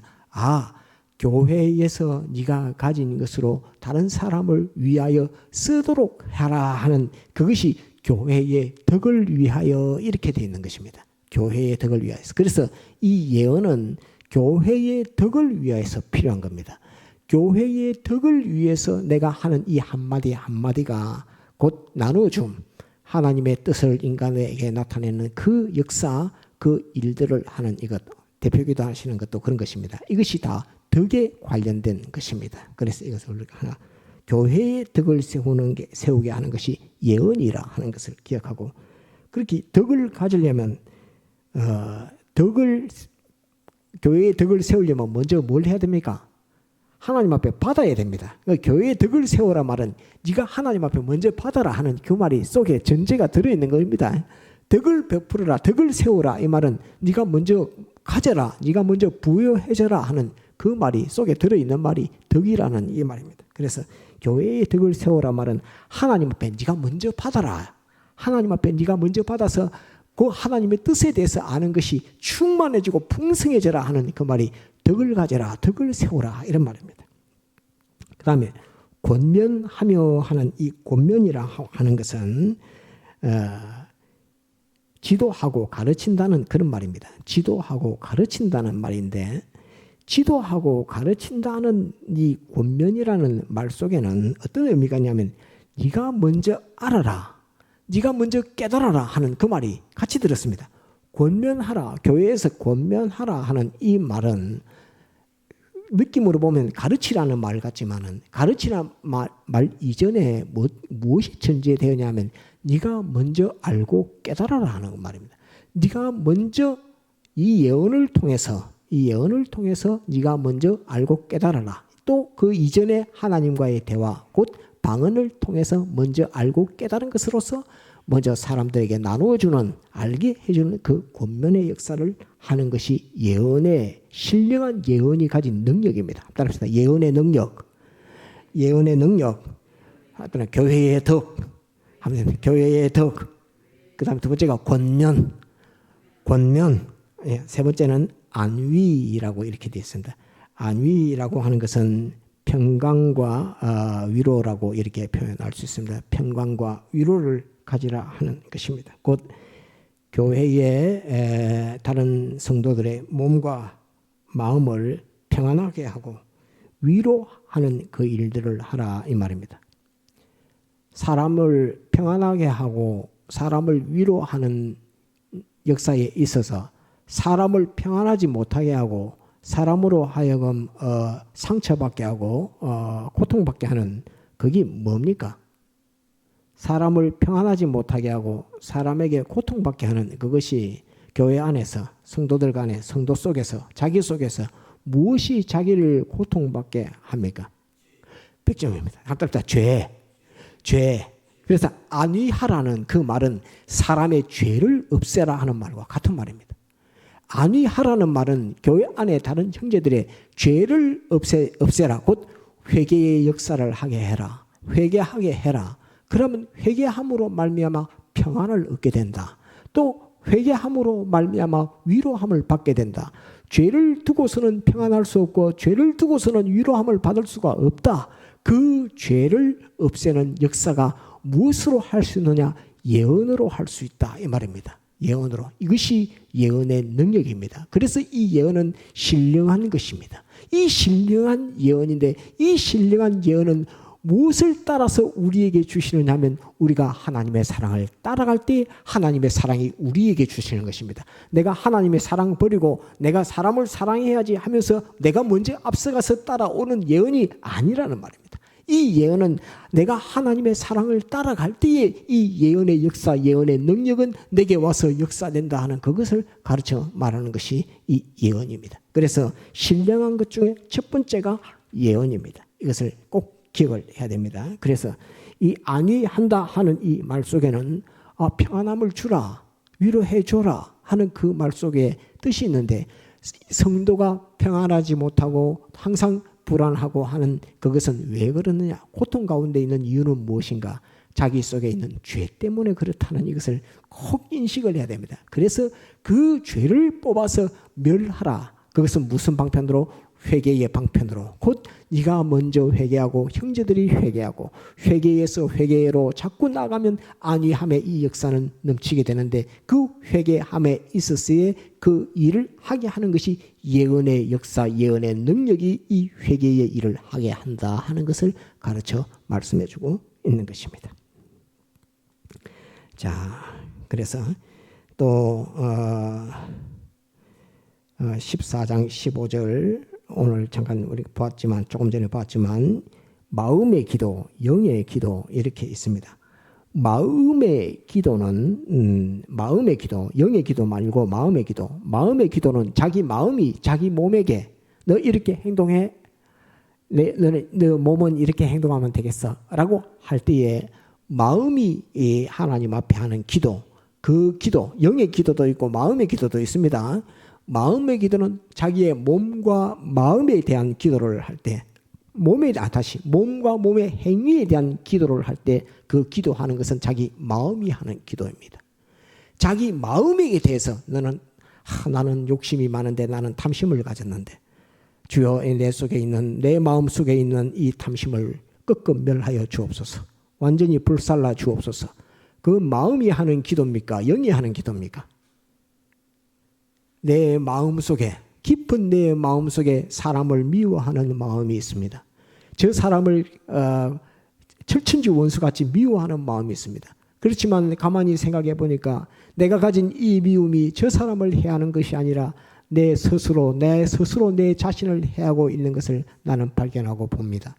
교회에서 네가 가진 것으로 다른 사람을 위하여 쓰도록 하라 하는 그것이 교회의 덕을 위하여 이렇게 돼 있는 것입니다. 교회의 덕을 위하여서. 그래서 이 예언은 교회의 덕을 위하여서 필요한 겁니다. 교회의 덕을 위해서 내가 하는 이 한마디 한마디가 곧 나누어줌 하나님의 뜻을 인간에게 나타내는 그 역사 그 일들을 하는 이것 대표기도 하시는 것도 그런 것입니다. 이것이 다 덕에 관련된 것입니다. 그래서 이것을 우리가 교회의 덕을 세우게 하는 것이 예언이라 하는 것을 기억하고 그렇게 덕을 가지려면 교회의 덕을 세우려면 먼저 뭘 해야 됩니까? 하나님 앞에 받아야 됩니다. 교회의 덕을 세우라 말은 네가 하나님 앞에 먼저 받아라 하는 그 말이 속에 전제가 들어있는 겁니다. 덕을 베풀어라, 덕을 세우라 이 말은 네가 먼저 가져라, 네가 먼저 부여해줘라 하는 그 말이 속에 들어있는 말이 덕이라는 이 말입니다. 그래서 교회의 덕을 세우라 말은 하나님 앞에 네가 먼저 받아라. 하나님 앞에 네가 먼저 받아서 그 하나님의 뜻에 대해서 아는 것이 충만해지고 풍성해져라 하는 그 말이 덕을 가져라, 덕을 세우라 이런 말입니다. 그 다음에 권면하며 하는 이 권면이라 하는 것은 지도하고 가르친다는 그런 말입니다. 지도하고 가르친다는 말인데 지도하고 가르친다는 이 권면이라는 말 속에는 어떤 의미가 있냐면 네가 먼저 알아라. 네가 먼저 깨달아라 하는 그 말이 같이 들었습니다. 권면하라. 교회에서 권면하라 하는 이 말은 느낌으로 보면 가르치라는 말 같지만은 가르치라는 말 이전에 무엇이 전제되었냐면 네가 먼저 알고 깨달아라 하는 말입니다. 네가 먼저 이 예언을 통해서 네가 먼저 알고 깨달아라. 또 그 이전에 하나님과의 대화 곧 방언을 통해서 먼저 알고 깨달은 것으로서 먼저 사람들에게 나누어주는 알게 해주는 그 권면의 역사를 하는 것이 예언의 신령한 예언이 가진 능력입니다. 따라합시다. 예언의 능력 하여튼 교회의 덕 하면 교회의 덕 그다음에 두 번째가 권면, 예, 세 번째는 안위라고 이렇게 되어 있습니다. 안위라고 하는 것은 평강과 위로라고 이렇게 표현할 수 있습니다. 평강과 위로를 가지라 하는 것입니다. 곧 교회의 다른 성도들의 몸과 마음을 평안하게 하고 위로하는 그 일들을 하라 이 말입니다. 사람을 평안하게 하고 사람을 위로하는 역사에 있어서 사람을 평안하지 못하게 하고 사람으로 하여금 상처받게 하고 고통받게 하는 그게 뭡니까? 사람을 평안하지 못하게 하고 사람에게 고통받게 하는 그것이 교회 안에서 성도들 간에 성도 속에서 자기 속에서 무엇이 자기를 고통받게 합니까? 백점입니다. 답답다. 죄. 그래서 안위하라는 그 말은 사람의 죄를 없애라 하는 말과 같은 말입니다. 안위하라는 말은 교회 안에 다른 형제들의 죄를 없애라. 곧 회개의 역사를 하게 해라. 회개하게 해라. 그러면 회개함으로 말미암아 평안을 얻게 된다. 또 회개함으로 말미암아 위로함을 받게 된다. 죄를 두고서는 평안할 수 없고 죄를 두고서는 위로함을 받을 수가 없다. 그 죄를 없애는 역사가 무엇으로 할 수 있느냐? 예언으로 할 수 있다 이 말입니다. 예언으로. 이것이 예언의 능력입니다. 그래서 이 예언은 신령한 것입니다. 이 신령한 예언인데 이 신령한 예언은 무엇을 따라서 우리에게 주시느냐 하면 우리가 하나님의 사랑을 따라갈 때 하나님의 사랑이 우리에게 주시는 것입니다. 내가 하나님의 사랑 버리고 내가 사람을 사랑해야지 하면서 내가 먼저 앞서가서 따라오는 예언이 아니라는 말입니다. 이 예언은 내가 하나님의 사랑을 따라갈 때에 이 예언의 역사, 예언의 능력은 내게 와서 역사된다 하는 그것을 가르쳐 말하는 것이 이 예언입니다. 그래서 신령한 것 중에 첫 번째가 예언입니다. 이것을 꼭 기억을 해야 됩니다. 그래서 이 안위한다 하는 이 말 속에는 평안함을 주라, 위로해 줘라 하는 그 말 속에 뜻이 있는데 성도가 평안하지 못하고 항상 불안하고 하는 그것은 왜 그러느냐? 고통 가운데 있는 이유는 무엇인가? 자기 속에 있는 죄 때문에 그렇다는 이것을 꼭 인식을 해야 됩니다. 그래서 그 죄를 뽑아서 멸하라. 그것은 무슨 방편으로? 회개의 방편으로. 곧 네가 먼저 회개하고 형제들이 회개하고 회개에서 회개로 자꾸 나가면 안위함의 이 역사는 넘치게 되는데 그 회개함에 있어서의 그 일을 하게 하는 것이 예언의 역사, 예언의 능력이 이 회개의 일을 하게 한다 하는 것을 가르쳐 말씀해주고 있는 것입니다. 자, 그래서 또 14장 15절 오늘 잠깐 우리 보았지만 조금 전에 봤지만 마음의 기도, 영의 기도 이렇게 있습니다. 마음의 기도는 마음의 기도, 영의 기도 말고 마음의 기도. 마음의 기도는 자기 마음이 자기 몸에게 너 이렇게 행동해, 너 몸은 이렇게 행동하면 되겠어라고 할 때에 마음이 하나님 앞에 하는 기도, 그 기도, 영의 기도도 있고 마음의 기도도 있습니다. 마음의 기도는 자기의 몸과 마음에 대한 기도를 할 때, 몸과 몸의 행위에 대한 기도를 할 때 그 기도하는 것은 자기 마음이 하는 기도입니다. 자기 마음에 대해서 나는 욕심이 많은데 나는 탐심을 가졌는데 주여 내 속에 있는 내 마음 속에 있는 이 탐심을 끄끄 멸하여 주옵소서. 완전히 불살라 주옵소서. 그 마음이 하는 기도입니까? 영이 하는 기도입니까? 내 마음속에 깊은 내 마음속에 사람을 미워하는 마음이 있습니다. 저 사람을 철천지 원수같이 미워하는 마음이 있습니다. 그렇지만 가만히 생각해 보니까 내가 가진 이 미움이 저 사람을 해하는 것이 아니라 내 스스로 내 자신을 해하고 있는 것을 나는 발견하고 봅니다.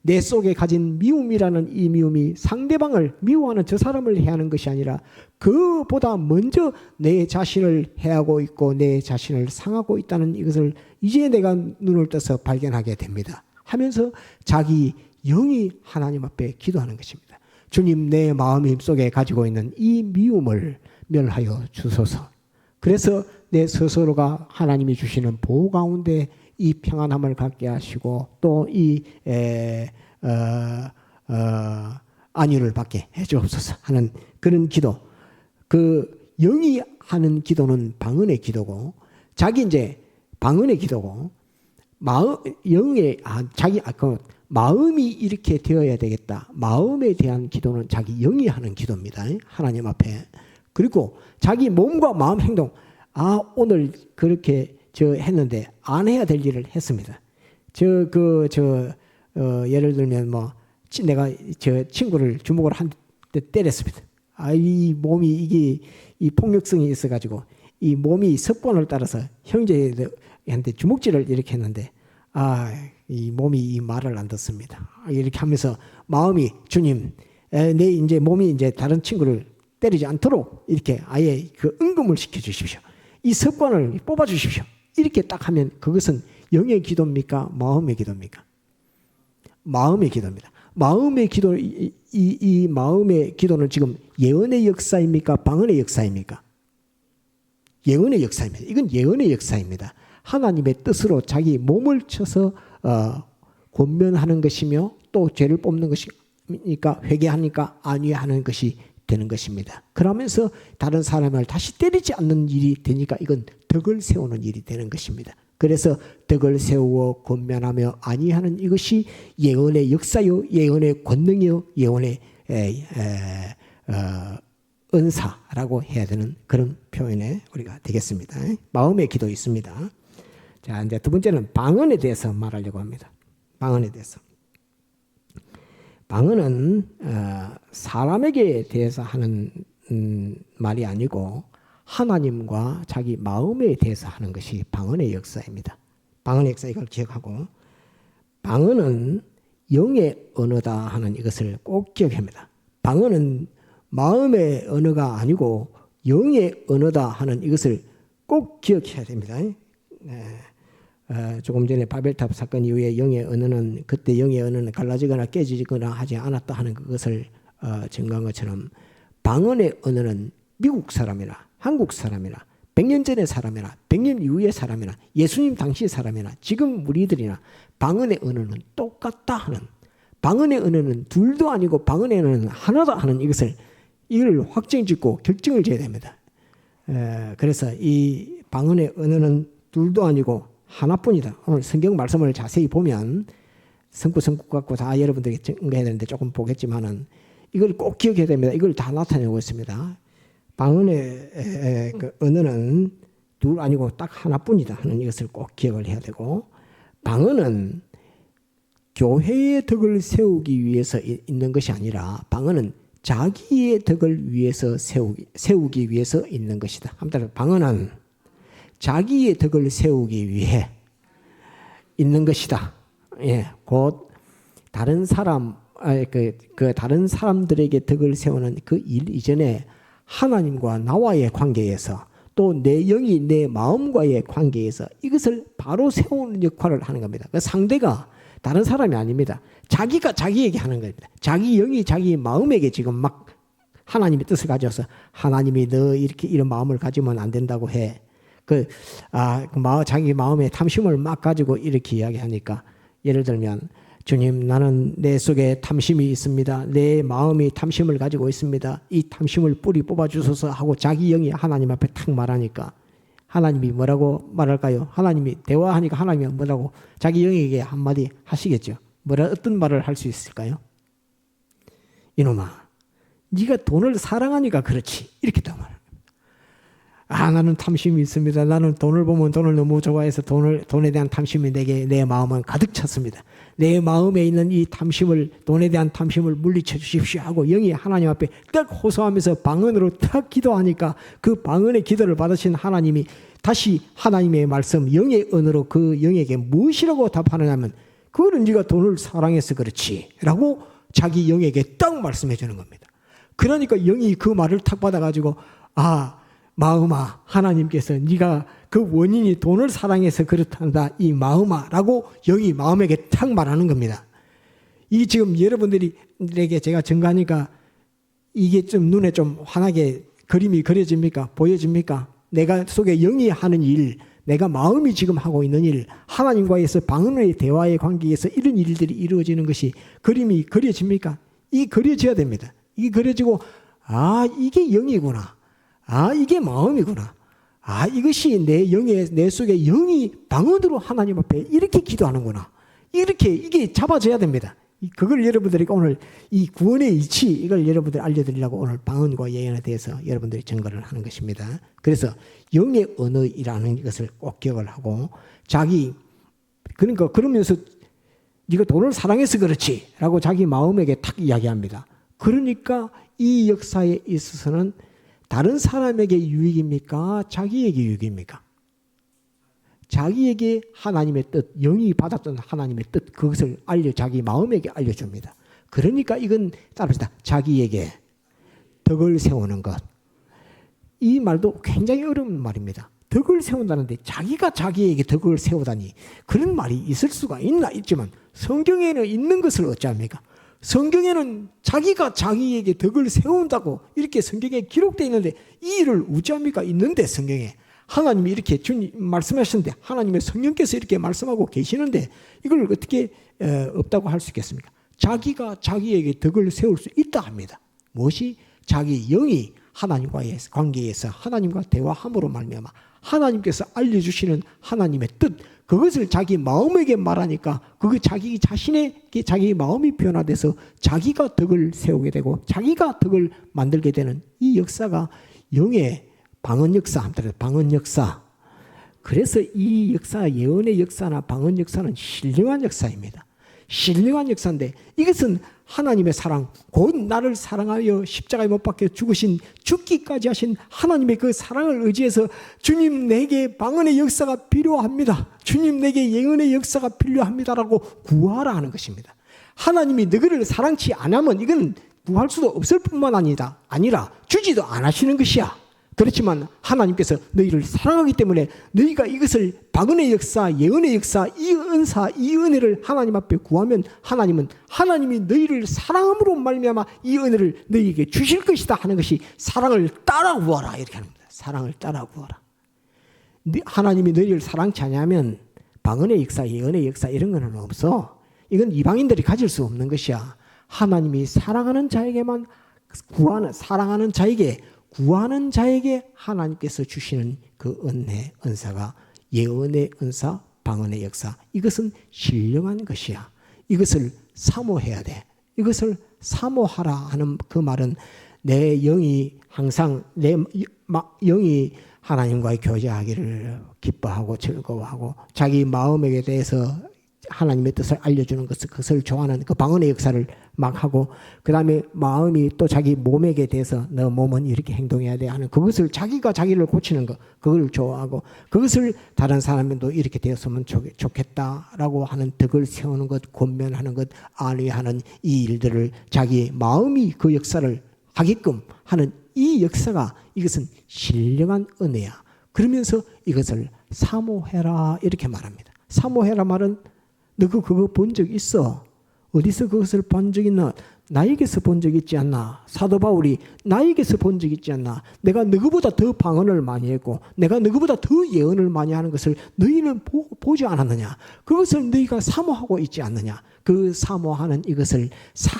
내 속에 가진 미움이라는 이 미움이 상대방을 미워하는 저 사람을 해하는 것이 아니라 그보다 먼저 내 자신을 해하고 있고 내 자신을 상하고 있다는 이것을 이제 내가 눈을 떠서 발견하게 됩니다. 하면서 자기 영이 하나님 앞에 기도하는 것입니다. 주님, 내 마음 속에 가지고 있는 이 미움을 멸하여 주소서. 그래서 내 스스로가 하나님이 주시는 보호 가운데 이 평안함을 갖게 하시고 또 이 안위를 받게 해 주옵소서 하는 그런 기도. 그 영이 하는 기도는 방언의 기도고, 자기 이제 방언의 기도고, 마음이 이렇게 되어야 되겠다. 마음에 대한 기도는 자기 영이 하는 기도입니다. 하나님 앞에. 그리고 자기 몸과 마음 행동, 오늘 그렇게 했는데 안 해야 될 일을 했습니다. 예를 들면 내가 저 친구를 주먹으로 한 대 때렸습니다. 이 몸이 이 폭력성이 있어가지고 이 몸이 습관을 따라서 형제한테 주먹질을 이렇게 했는데 이 몸이 이 말을 안 듣습니다. 이렇게 하면서 마음이 주님, 내 이제 몸이 이제 다른 친구를 때리지 않도록 이렇게 아예 그 응금을 시켜 주십시오. 이 습관을 뽑아 주십시오. 이렇게 딱 하면 그것은 영의 기도입니까? 마음의 기도입니까? 마음의 기도입니다. 마음의 기도, 이 마음의 기도는 지금 예언의 역사입니까? 방언의 역사입니까? 예언의 역사입니다. 이건 예언의 역사입니다. 하나님의 뜻으로 자기 몸을 쳐서 권면하는 것이며 또 죄를 뽑는 것이니까 회개하니까 안위하는 것이 되는 것입니다. 그러면서 다른 사람을 다시 때리지 않는 일이 되니까 이건 덕을 세우는 일이 되는 것입니다. 그래서 덕을 세우어 권면하며 안위하는 이것이 예언의 역사요, 예언의 권능이요, 예언의 은사라고 해야 되는 그런 표현에 우리가 되겠습니다. 마음의 기도 있습니다. 자, 이제 두 번째는 방언에 대해서 말하려고 합니다. 방언에 대해서. 방언은 사람에게 대해서 하는 말이 아니고 하나님과 자기 마음에 대해서 하는 것이 방언의 역사입니다. 방언의 역사, 이걸 기억하고, 방언은 영의 언어다 하는 이것을 꼭 기억해야 합니다. 방언은 마음의 언어가 아니고 영의 언어다 하는 이것을 꼭 기억해야 됩니다. 조금 전에 바벨탑 사건 이후에 영의 언어는, 그때 영의 언어는 갈라지거나 깨지거나 하지 않았다 하는 그것을 증거한 것처럼, 방언의 언어는 미국 사람이나 한국 사람이나 100년 전의 사람이나 100년 이후의 사람이나 예수님 당시 사람이나 지금 우리들이나 방언의 언어는 똑같다 하는, 방언의 언어는 둘도 아니고 방언의 언어는 하나다 하는 이걸 확정짓고 결정을 지어야 됩니다. 그래서 이 방언의 언어는 둘도 아니고 하나뿐이다. 오늘 성경 말씀을 자세히 보면 성구 갖고 다 여러분들이 증거해야 되는데 조금 보겠지만은 이걸 꼭 기억해야 됩니다. 이걸 다 나타내고 있습니다. 방언의 그 언어는 둘 아니고 딱 하나뿐이다 하는 이것을 꼭 기억을 해야 되고, 방언은 교회의 덕을 세우기 위해서 있는 것이 아니라 방언은 자기의 덕을 위해서 세우기 위해서 있는 것이다. 한마디로 방언은 자기의 덕을 세우기 위해 있는 것이다. 곧 다른 사람, 다른 사람들에게 덕을 세우는 그 일 이전에 하나님과 나와의 관계에서, 또 내 영이 내 마음과의 관계에서 이것을 바로 세우는 역할을 하는 겁니다. 그 상대가 다른 사람이 아닙니다. 자기가 자기에게 하는 겁니다. 자기 영이 자기 마음에게 지금 막 하나님의 뜻을 가져서, 하나님이 너 이렇게 이런 마음을 가지면 안 된다고 해. 자기 마음의 탐심을 막 가지고 이렇게 이야기하니까, 예를 들면 주님, 나는 내 속에 탐심이 있습니다. 내 마음이 탐심을 가지고 있습니다. 이 탐심을 뿌리 뽑아주소서 하고 자기 영이 하나님 앞에 탁 말하니까 하나님이 뭐라고 말할까요? 하나님이 대화하니까 하나님이 뭐라고 자기 영에게 한마디 하시겠죠. 어떤 말을 할 수 있을까요? 이놈아, 네가 돈을 사랑하니까 그렇지. 이렇게 딱 말합니다. 나는 탐심이 있습니다. 나는 돈을 보면 돈을 너무 좋아해서 돈에 대한 탐심이 내 마음은 가득 찼습니다. 내 마음에 있는 이 탐심을, 돈에 대한 탐심을 물리쳐 주십시오 하고 영이 하나님 앞에 딱 호소하면서 방언으로 딱 기도하니까, 그 방언의 기도를 받으신 하나님이 다시 하나님의 말씀, 영의 언어로 그 영에게 무엇이라고 답하느냐면, 그거는 네가 돈을 사랑해서 그렇지 라고 자기 영에게 딱 말씀해 주는 겁니다. 그러니까 영이 그 말을 탁 받아가지고, 마음아, 하나님께서 네가 그 원인이 돈을 사랑해서 그렇단다, 이 마음아 라고 영이 마음에게 탁 말하는 겁니다. 이게 지금 여러분들에게 제가 증거하니까 이게 좀 눈에 좀 환하게 그림이 그려집니까? 보여집니까? 내가 속에 영이 하는 일, 내가 마음이 지금 하고 있는 일, 하나님과에서 방언의 대화의 관계에서 이런 일들이 이루어지는 것이 그림이 그려집니까? 이게 그려져야 됩니다. 이게 그려지고, 이게 영이구나. 아, 이게 마음이구나. 아, 이것이 내 속에 영이 방언으로 하나님 앞에 이렇게 기도하는구나. 이게 잡아져야 됩니다. 그걸 여러분들에게 오늘 이 구원의 이치, 이걸 여러분들 알려드리려고 오늘 방언과 예언에 대해서 여러분들이 증거를 하는 것입니다. 그래서 영의 언어이라는 것을 꼭 기억을 하고, 그러면서 네가 돈을 사랑해서 그렇지 라고 자기 마음에게 탁 이야기합니다. 그러니까 이 역사에 있어서는 다른 사람에게 유익입니까? 자기에게 유익입니까? 자기에게 하나님의 뜻, 영이 받았던 하나님의 뜻, 그것을 자기 마음에게 알려줍니다. 그러니까 이건 따라합시다. 자기에게 덕을 세우는 것. 이 말도 굉장히 어려운 말입니다. 덕을 세운다는데 자기가 자기에게 덕을 세우다니, 그런 말이 있을 수가 있지만 성경에는 있는 것을 어찌합니까? 성경에는 자기가 자기에게 덕을 세운다고 이렇게 성경에 기록되어 있는데 이 일을 어찌합니까? 있는데 성경에 하나님이 이렇게 주님 말씀하셨는데, 하나님의 성령께서 이렇게 말씀하고 계시는데 이걸 어떻게 없다고 할 수 있겠습니까? 자기가 자기에게 덕을 세울 수 있다 합니다. 무엇이? 자기 영이 하나님과의 관계에서 하나님과 대화함으로 말미암아 하나님께서 알려주시는 하나님의 뜻, 그것을 자기 마음에게 말하니까 그거 자기 자신의 자기 마음이 변화돼서 자기가 덕을 세우게 되고 자기가 덕을 만들게 되는 이 역사가 영의 방언 역사, 방언 역사. 그래서 이 역사, 예언의 역사나 방언 역사는 신령한 역사입니다. 신령한 역사인데 이것은 하나님의 사랑, 곧 나를 사랑하여 십자가에 못 박혀 죽으신, 죽기까지 하신 하나님의 그 사랑을 의지해서 주님 내게 방언의 역사가 필요합니다. 주님 내게 예언의 역사가 필요합니다라고 구하라 하는 것입니다. 하나님이 너희를 사랑치 않으면 이건 구할 수도 없을 뿐만 아니라 주지도 안 하시는 것이야. 그렇지만 하나님께서 너희를 사랑하기 때문에 너희가 이것을 방언의 역사, 예언의 역사, 이 은사, 이 은혜를 하나님 앞에 구하면 하나님이 너희를 사랑함으로 말미암아 이 은혜를 너희에게 주실 것이다 하는 것이 사랑을 따라 구하라 이렇게 합니다. 사랑을 따라 구하라. 하나님이 너희를 사랑치 않으면 방언의 역사, 예언의 역사 이런 거는 없어. 이건 이방인들이 가질 수 없는 것이야. 하나님이 사랑하는 자에게만 구하는 자에게 하나님께서 주시는 그 은혜, 은사가 예언의 은사, 방언의 역사. 이것은 신령한 것이야. 이것을 사모해야 돼. 이것을 사모하라 하는 그 말은 내 영이 항상 영이 하나님과의 교제하기를 기뻐하고 즐거워하고 자기 마음에 대해서 하나님의 뜻을 알려주는 그것을 좋아하는 그 방언의 역사를 막 하고, 그 다음에 마음이 또 자기 몸에게 대해서 너 몸은 이렇게 행동해야 돼 하는 그것을 자기가 자기를 고치는 것, 그걸 좋아하고 그것을 다른 사람도 이렇게 되었으면 좋겠다라고 하는 덕을 세우는 것, 권면하는 것, 안위하는 이 일들을 자기 마음이 그 역사를 하게끔 하는 이 역사가, 이것은 신령한 은혜야. 그러면서 이것을 사모해라 이렇게 말합니다. 사모해라 말은 너 그거 본 적 있어? 어디서 그것을 본 적 있나? 나에게서 본 적 있지 않나? 사도 바울이 나에게서 본 적 있지 않나? 내가 너희보다 더 방언을 많이 했고 내가 너희보다 더 예언을 많이 하는 것을 너희는 보지 않았느냐? 그것을 너희가 사모하고 있지 않느냐? 그 사모하는 이것을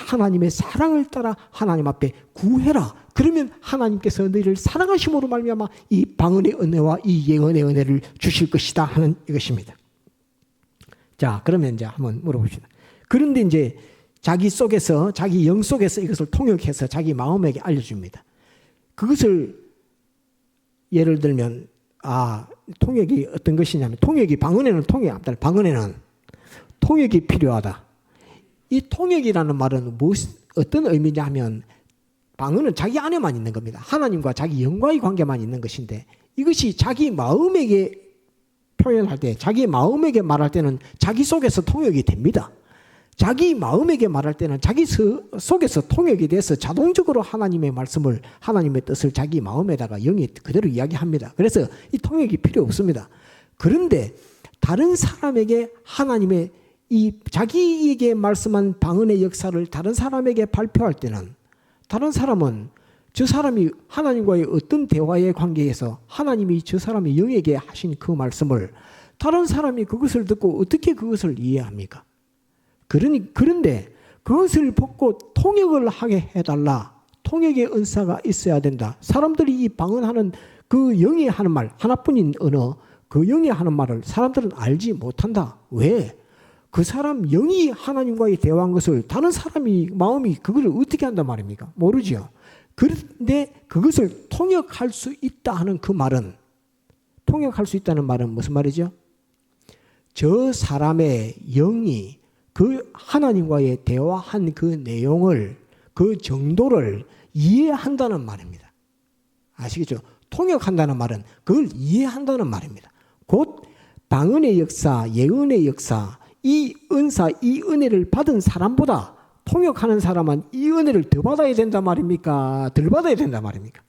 하나님의 사랑을 따라 하나님 앞에 구해라. 그러면 하나님께서 너희를 사랑하심으로 말미암아 이 방언의 은혜와 이 예언의 은혜를 주실 것이다 하는 이것입니다. 자, 그러면 이제 한번 물어봅시다. 그런데 이제 자기 속에서, 자기 영 속에서 이것을 통역해서 자기 마음에게 알려줍니다. 그것을 예를 들면, 통역이 어떤 것이냐면, 방언에는 통역이 필요하다. 이 통역이라는 말은 어떤 의미냐 하면, 방언은 자기 안에만 있는 겁니다. 하나님과 자기 영과의 관계만 있는 것인데, 이것이 자기 마음에게 표현할 때, 자기 마음에게 말할 때는 자기 속에서 통역이 됩니다. 자기 마음에게 말할 때는 자기 속에서 통역이 돼서 자동적으로 하나님의 말씀을, 하나님의 뜻을 자기 마음에다가 영이 그대로 이야기합니다. 그래서 이 통역이 필요 없습니다. 그런데 다른 사람에게 하나님의 이 자기에게 말씀한 방언의 역사를 다른 사람에게 발표할 때는, 다른 사람은 저 사람이 하나님과의 어떤 대화의 관계에서 하나님이 저 사람의 영에게 하신 그 말씀을 다른 사람이 그것을 듣고 어떻게 그것을 이해합니까? 그런데 그것을 보고 통역을 하게 해달라. 통역의 은사가 있어야 된다. 사람들이 이 방언하는 그 영이 하는 말, 하나뿐인 언어, 그 영이 하는 말을 사람들은 알지 못한다. 왜? 그 사람 영이 하나님과의 대화한 것을 다른 사람이 마음이 그걸 어떻게 한단 말입니까? 모르죠. 그런데 그것을 통역할 수 있다 하는 그 말은, 통역할 수 있다는 말은 무슨 말이죠? 저 사람의 영이 그 하나님과의 대화한 그 내용을, 그 정도를 이해한다는 말입니다. 아시겠죠? 통역한다는 말은 그걸 이해한다는 말입니다. 곧 방언의 역사, 예언의 역사, 이 은사, 이 은혜를 받은 사람보다 통역하는 사람은 이 은혜를 더 받아야 된단 말입니까? 덜 받아야 된단 말입니까?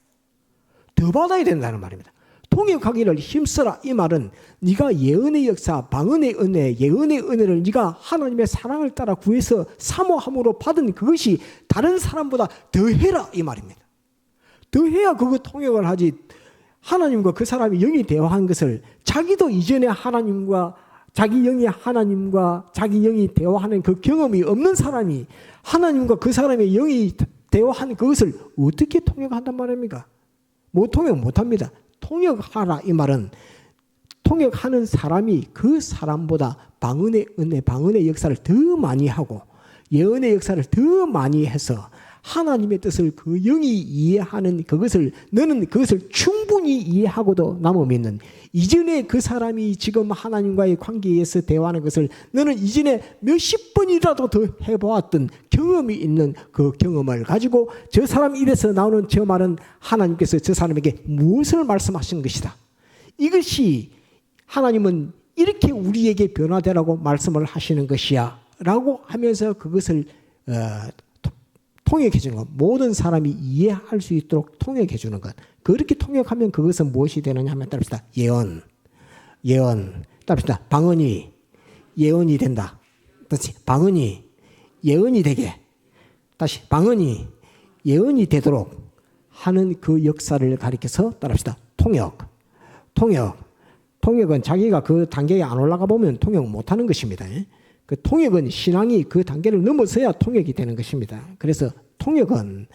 더 받아야 된다는 말입니다. 통역하기를 힘써라 이 말은 네가 예언의 역사, 방언의 은혜, 예언의 은혜를 네가 하나님의 사랑을 따라 구해서 사모함으로 받은 그것이 다른 사람보다 더해라 이 말입니다. 더해야 그거 통역을 하지. 하나님과 그 사람이 영이 대화한 것을 자기도 이전에 하나님과 자기 영이 하나님과 자기 영이 대화하는 그 경험이 없는 사람이 하나님과 그 사람의 영이 대화한 그것을 어떻게 통역한단 말입니까? 뭐 통역 못합니다. 통역하라 이 말은 통역하는 사람이 그 사람보다 방언의 은혜, 방언의 역사를 더 많이 하고 예언의 역사를 더 많이 해서 하나님의 뜻을 그 영이 이해하는 그것을 너는 그것을 충분히 이해하고도 남아 믿는 이전에 그 사람이 지금 하나님과의 관계에서 대화하는 것을 너는 이전에 몇십 번이라도 더 해보았던 경험이 있는 그 경험을 가지고 저 사람 입에서 나오는 저 말은 하나님께서 저 사람에게 무엇을 말씀하신 것이다. 이것이 하나님은 이렇게 우리에게 변화되라고 말씀을 하시는 것이야 라고 하면서 그것을 통역해 주는 것, 모든 사람이 이해할 수 있도록 통역해 주는 것. 그렇게 통역하면 그것은 무엇이 되느냐 하면 따릅시다. 예언. 따릅시다. 방언이 예언이 된다. 다시 방언이 예언이 되게. 다시 방언이 예언이 되도록 하는 그 역사를 가리켜서 따릅시다. 통역은 자기가 그 단계에 안 올라가 보면 통역 못하는 것입니다. 그 통역은 신앙이 그 단계를 넘어서야 통역이 되는 것입니다. 그래서 통역은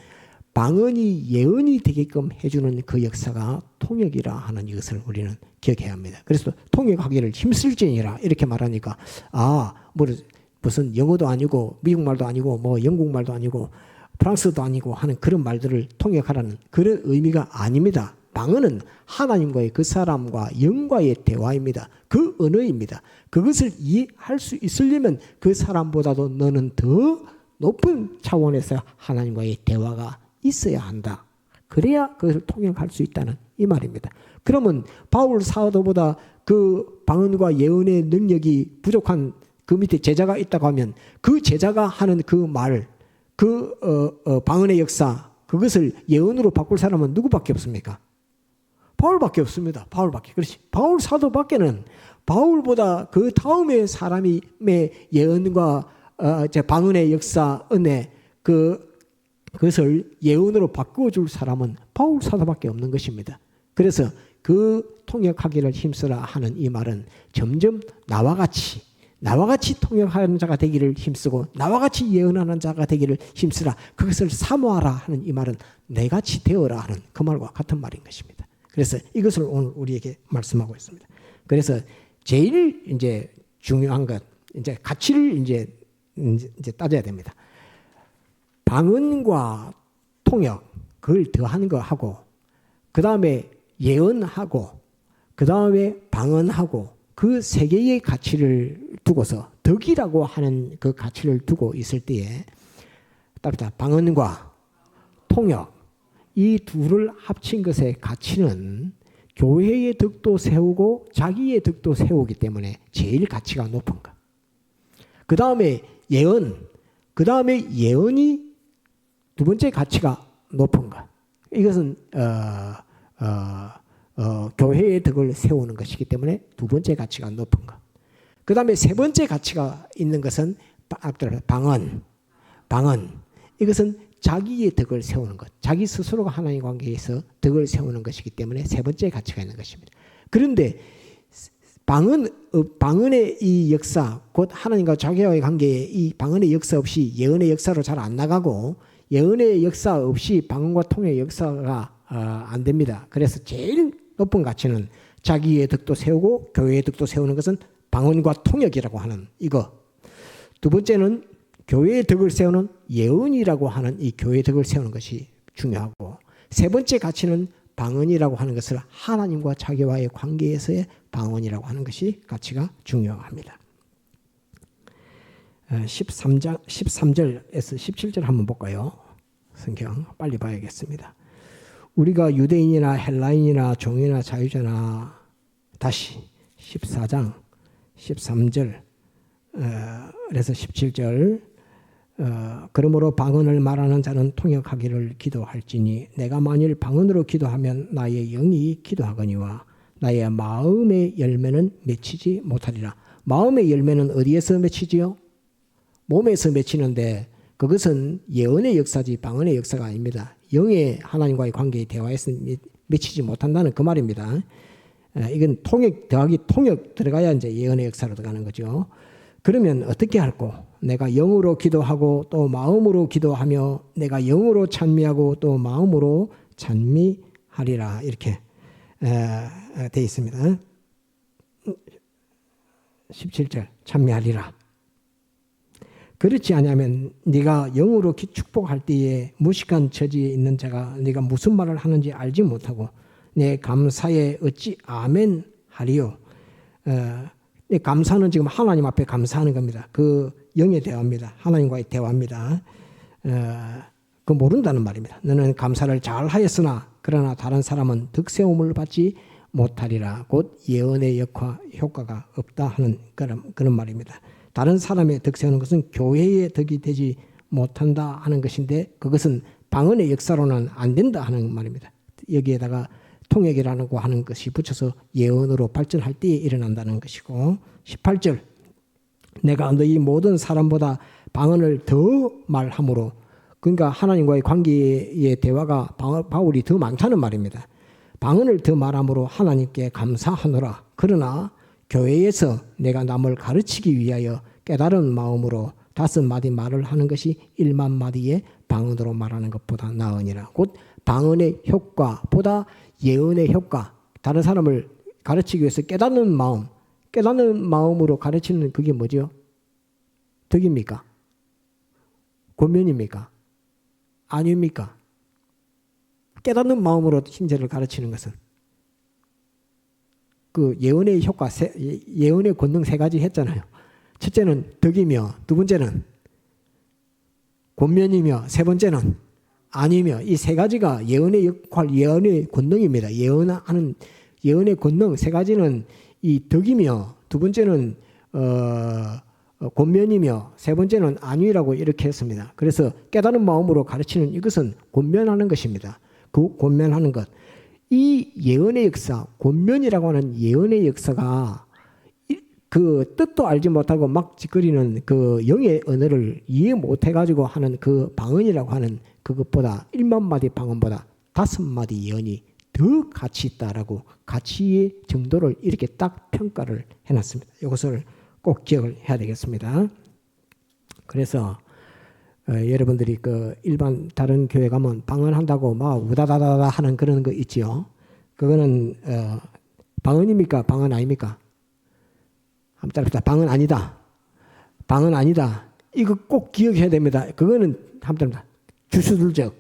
방언이 예언이 되게끔 해주는 그 역사가 통역이라 하는 이것을 우리는 기억해야 합니다. 그래서 통역하기를 힘쓸지니라 이렇게 말하니까 무슨 영어도 아니고 미국말도 아니고 뭐 영국말도 아니고 프랑스도 아니고 하는 그런 말들을 통역하라는 그런 의미가 아닙니다. 방언은 하나님과의 그 사람과 영과의 대화입니다. 그 언어입니다. 그것을 이해할 수 있으려면 그 사람보다도 너는 더 높은 차원에서 하나님과의 대화가 있어야 한다. 그래야 그것을 통역할 수 있다는 이 말입니다. 그러면 바울 사도보다 그 방언과 예언의 능력이 부족한 그 밑에 제자가 있다고 하면 그 제자가 하는 그 말, 방언의 역사, 그것을 예언으로 바꿀 사람은 누구밖에 없습니까? 바울밖에 없습니다. 바울밖에. 그렇지. 바울 사도밖에는 바울보다 그 다음에 사람의 예언과 방언의 역사, 은혜, 그것을 예언으로 바꿔줄 사람은 바울 사도밖에 없는 것입니다. 그래서 그 통역하기를 힘쓰라 하는 이 말은 점점 나와 같이 통역하는 자가 되기를 힘쓰고 나와 같이 예언하는 자가 되기를 힘쓰라. 그것을 사모하라 하는 이 말은 내같이 되어라 하는 그 말과 같은 말인 것입니다. 그래서 이것을 오늘 우리에게 말씀하고 있습니다. 그래서 제일 이제 중요한 것, 이제 가치를 이제 따져야 됩니다. 방언과 통역, 그걸 더하는 거 하고, 그 다음에 예언하고, 그 다음에 방언하고, 그 세 개의 가치를 두고서 덕이라고 하는 그 가치를 두고 있을 때에 따르다 방언과 통역, 이 둘을 합친 것의 가치는 교회의 덕도 세우고 자기의 덕도 세우기 때문에 제일 가치가 높은 것. 그 다음에 예언, 그 다음에 예언이 두 번째 가치가 높은 것. 이것은 교회의 덕을 세우는 것이기 때문에 두 번째 가치가 높은 것. 그 다음에 세 번째 가치가 있는 것은 방언. 이것은 자기의 덕을 세우는 것. 자기 스스로가 하나님 관계에서 덕을 세우는 것이기 때문에 세 번째 가치가 있는 것입니다. 그런데 방언의 이 역사, 곧 하나님과 자기와의 관계에 이 방언의 역사 없이 예언의 역사로 잘 안 나가고 예언의 역사 없이 방언과 통의 역사가 안 됩니다. 그래서 제일 높은 가치는 자기의 덕도 세우고 교회의 덕도 세우는 것은 방언과 통역이라고 하는 이거. 두 번째는 교회의 덕을 세우는 예언이라고 하는 이 교회의 덕을 세우는 것이 중요하고, 세 번째 가치는 방언이라고 하는 것을 하나님과 자기와의 관계에서의 방언이라고 하는 것이 가치가 중요합니다. 13절에서 17절 한번 볼까요? 성경 빨리 봐야겠습니다. 우리가 유대인이나 헬라인이나 종이나 자유자나, 다시 14장 13절 그래서 17절 그러므로 방언을 말하는 자는 통역하기를 기도할지니 내가 만일 방언으로 기도하면 나의 영이 기도하거니와 나의 마음의 열매는 맺히지 못하리라. 마음의 열매는 어디에서 맺히지요? 몸에서 맺히는데 그것은 예언의 역사지 방언의 역사가 아닙니다. 영의 하나님과의 관계의 대화에서 맺히지 못한다는 그 말입니다. 이건 통역 더하기 통역 들어가야 이제 예언의 역사로 들어가는 거죠. 그러면 어떻게 할꼬? 내가 영으로 기도하고 또 마음으로 기도하며 내가 영으로 찬미하고 또 마음으로 찬미하리라. 이렇게 되어 있습니다. 17절 찬미하리라. 그렇지 않으면 네가 영으로 축복할 때에 무식한 처지에 있는 자가 네가 무슨 말을 하는지 알지 못하고 내 감사에 어찌 아멘 하리요. 감사는 지금 하나님 앞에 감사하는 겁니다. 그 영의 대화입니다. 하나님과의 대화입니다. 그 모른다는 말입니다. 너는 감사를 잘 하였으나 그러나 다른 사람은 득세움을 받지 못하리라. 곧 예언의 효과가 없다 하는 그런 말입니다. 다른 사람의 덕 세우는 것은 교회의 덕이 되지 못한다 하는 것인데 그것은 방언의 역사로는 안 된다 하는 말입니다. 여기에다가 통역이라는 거 하는 것이 붙여서 예언으로 발전할 때에 일어난다는 것이고, 18절 내가 너희 모든 사람보다 방언을 더 말함으로, 그러니까 하나님과의 관계의 대화가 바울이 더 많다는 말입니다. 방언을 더 말함으로 하나님께 감사하노라. 그러나 교회에서 내가 남을 가르치기 위하여 깨달은 마음으로 5마디 말을 하는 것이 1만 마디의 방언으로 말하는 것보다 나으니라. 곧 방언의 효과보다 예언의 효과, 다른 사람을 가르치기 위해서 깨닫는 마음으로 가르치는 그게 뭐죠? 덕입니까? 권면입니까? 아닙니까? 깨닫는 마음으로 형제를 가르치는 것은 그 예언의 효과, 예언의 권능 3가지 했잖아요. 첫째는 덕이며, 두 번째는 권면이며, 세 번째는 아니며, 이 3가지가 예언의 역할, 예언의 권능입니다. 예언하는 예언의 권능 3가지는 이 덕이며, 두 번째는 권면이며, 세 번째는 안위라고 이렇게 했습니다. 그래서 깨달은 마음으로 가르치는 이것은 권면하는 것입니다. 그 권면하는 것. 이 예언의 역사, 권면이라고 하는 예언의 역사가 그 뜻도 알지 못하고 막 짓거리는 그 영의 언어를 이해 못해가지고 하는 그 방언이라고 하는 그것보다 1만 마디 방언보다 5마디 예언이 더 가치 있다라고 가치의 정도를 이렇게 딱 평가를 해놨습니다. 이것을 꼭 기억을 해야 되겠습니다. 그래서 여러분들이 그 일반 다른 교회 가면 방언한다고 막 우다다다다 하는 그런 거 있지요. 그거는 방언입니까? 방언 아닙니까? 한번 따라합시다. 방언 아니다. 방언 아니다. 이거 꼭 기억해야 됩니다. 그거는 한번 따라합시다. 주술적,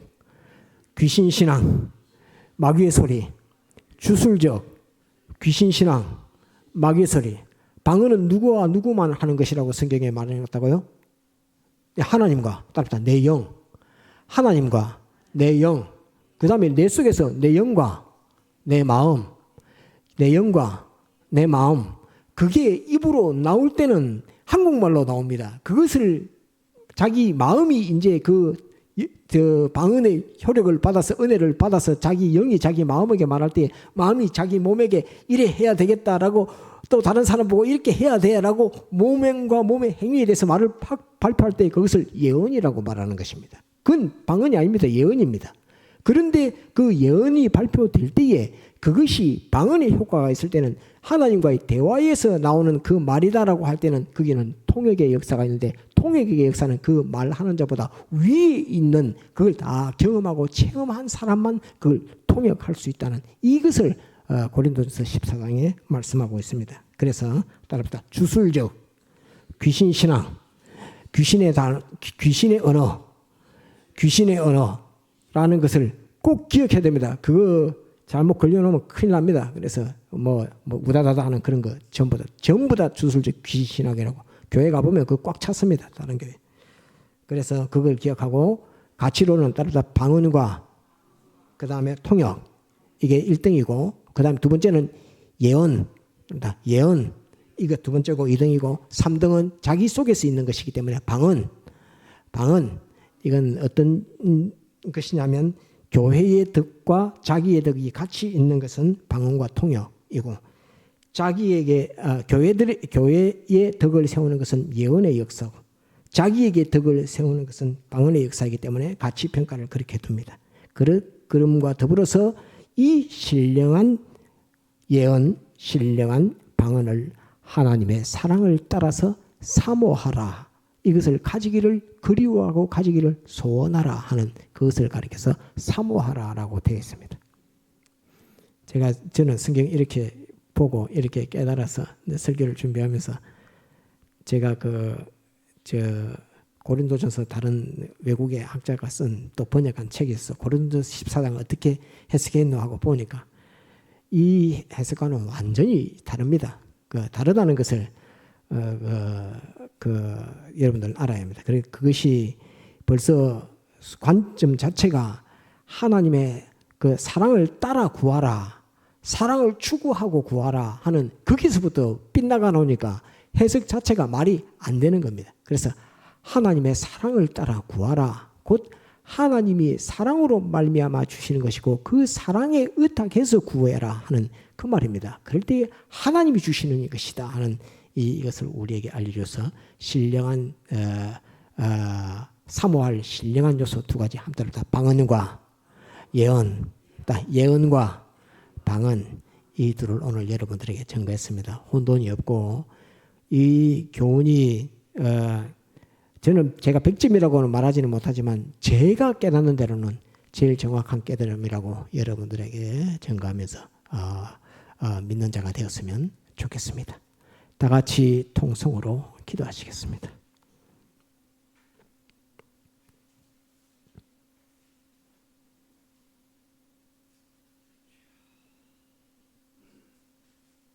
귀신신앙, 마귀의 소리, 주술적, 귀신신앙, 마귀의 소리. 방언은 누구와 누구만 하는 것이라고 성경에 말해놨다고요? 하나님과, 따라합시다. 내 영, 하나님과 내 영, 그 다음에 내 속에서 내 영과 내 마음, 내 영과 내 마음, 그게 입으로 나올 때는 한국말로 나옵니다. 그것을 자기 마음이 이제 그 방언의 효력을 받아서 은혜를 받아서 자기 영이 자기 마음에게 말할 때 마음이 자기 몸에게 이래 해야 되겠다라고 또 다른 사람 보고 이렇게 해야 돼라고 몸행과 몸의 행위에 대해서 말을 발표할 때 그것을 예언이라고 말하는 것입니다. 그건 방언이 아닙니다. 예언입니다. 그런데 그 예언이 발표될 때에 그것이 방언의 효과가 있을 때는 하나님과의 대화에서 나오는 그 말이다라고 할 때는 거기는 통역의 역사가 있는데 통역의 역사는 그 말하는 자보다 위에 있는 그걸 다 경험하고 체험한 사람만 그걸 통역할 수 있다는 이것을 고린도전서 14장에 말씀하고 있습니다. 그래서 따라합시다. 주술적, 귀신신앙, 귀신의 언어라는 것을 꼭 기억해야 됩니다. 그거 잘못 걸려놓으면 큰일 납니다. 그래서 뭐 우다다다 하는 그런 거 전부 다 주술적 귀신신학이라고 교회 가보면 그거 꽉 찼습니다. 다른 교회. 그래서 그걸 기억하고 가치로는 따라서 방언과 그 다음에 통역 이게 1등이고 그 다음에 두 번째는 예언 이거 두 번째고 2등이고 3등은 자기 속에서 있는 것이기 때문에 방언 이건 어떤 것이냐면 교회의 덕과 자기의 덕이 같이 있는 것은 방언과 통역이고 자기에게 교회의 덕을 세우는 것은 예언의 역사고 자기에게 덕을 세우는 것은 방언의 역사이기 때문에 가치 평가를 그렇게 둡니다. 그럼과 더불어서 이 신령한 예언, 신령한 방언을 하나님의 사랑을 따라서 사모하라. 이것을 가지기를 그리워하고 가지기를 소원하라 하는 그것을 가리켜서 사모하라라고 되어 있습니다. 저는 성경 이렇게 보고 이렇게 깨달아서 설교를 준비하면서 제가 고린도전서 다른 외국의 학자가 쓴 또 번역한 책이 있어. 고린도전서 14장 어떻게 해석했노 하고 보니까 이 해석과는 완전히 다릅니다. 다르다는 것을 여러분들은 알아야 합니다. 그것이 벌써 관점 자체가 하나님의 그 사랑을 따라 구하라, 사랑을 추구하고 구하라 하는 거기서부터 빗나가 나오니까 해석 자체가 말이 안 되는 겁니다. 그래서 하나님의 사랑을 따라 구하라, 곧 하나님이 사랑으로 말미암아 주시는 것이고 그 사랑에 의탁해서 구해라 하는 그 말입니다. 그럴 때 하나님이 주시는 것이다 하는 이것을 우리에게 알려줘서 신령한 사모할 신령한 요소 두 가지 함께 다 방언과 예언과 방언 이 둘을 오늘 여러분들에게 전가했습니다. 혼돈이 없고 이 교훈이 저는 제가 100점이라고는 말하지는 못하지만 제가 깨닫는 대로는 제일 정확한 깨달음이라고 여러분들에게 전가하면서 믿는 자가 되었으면 좋겠습니다. 다 같이 통성으로 기도하시겠습니다.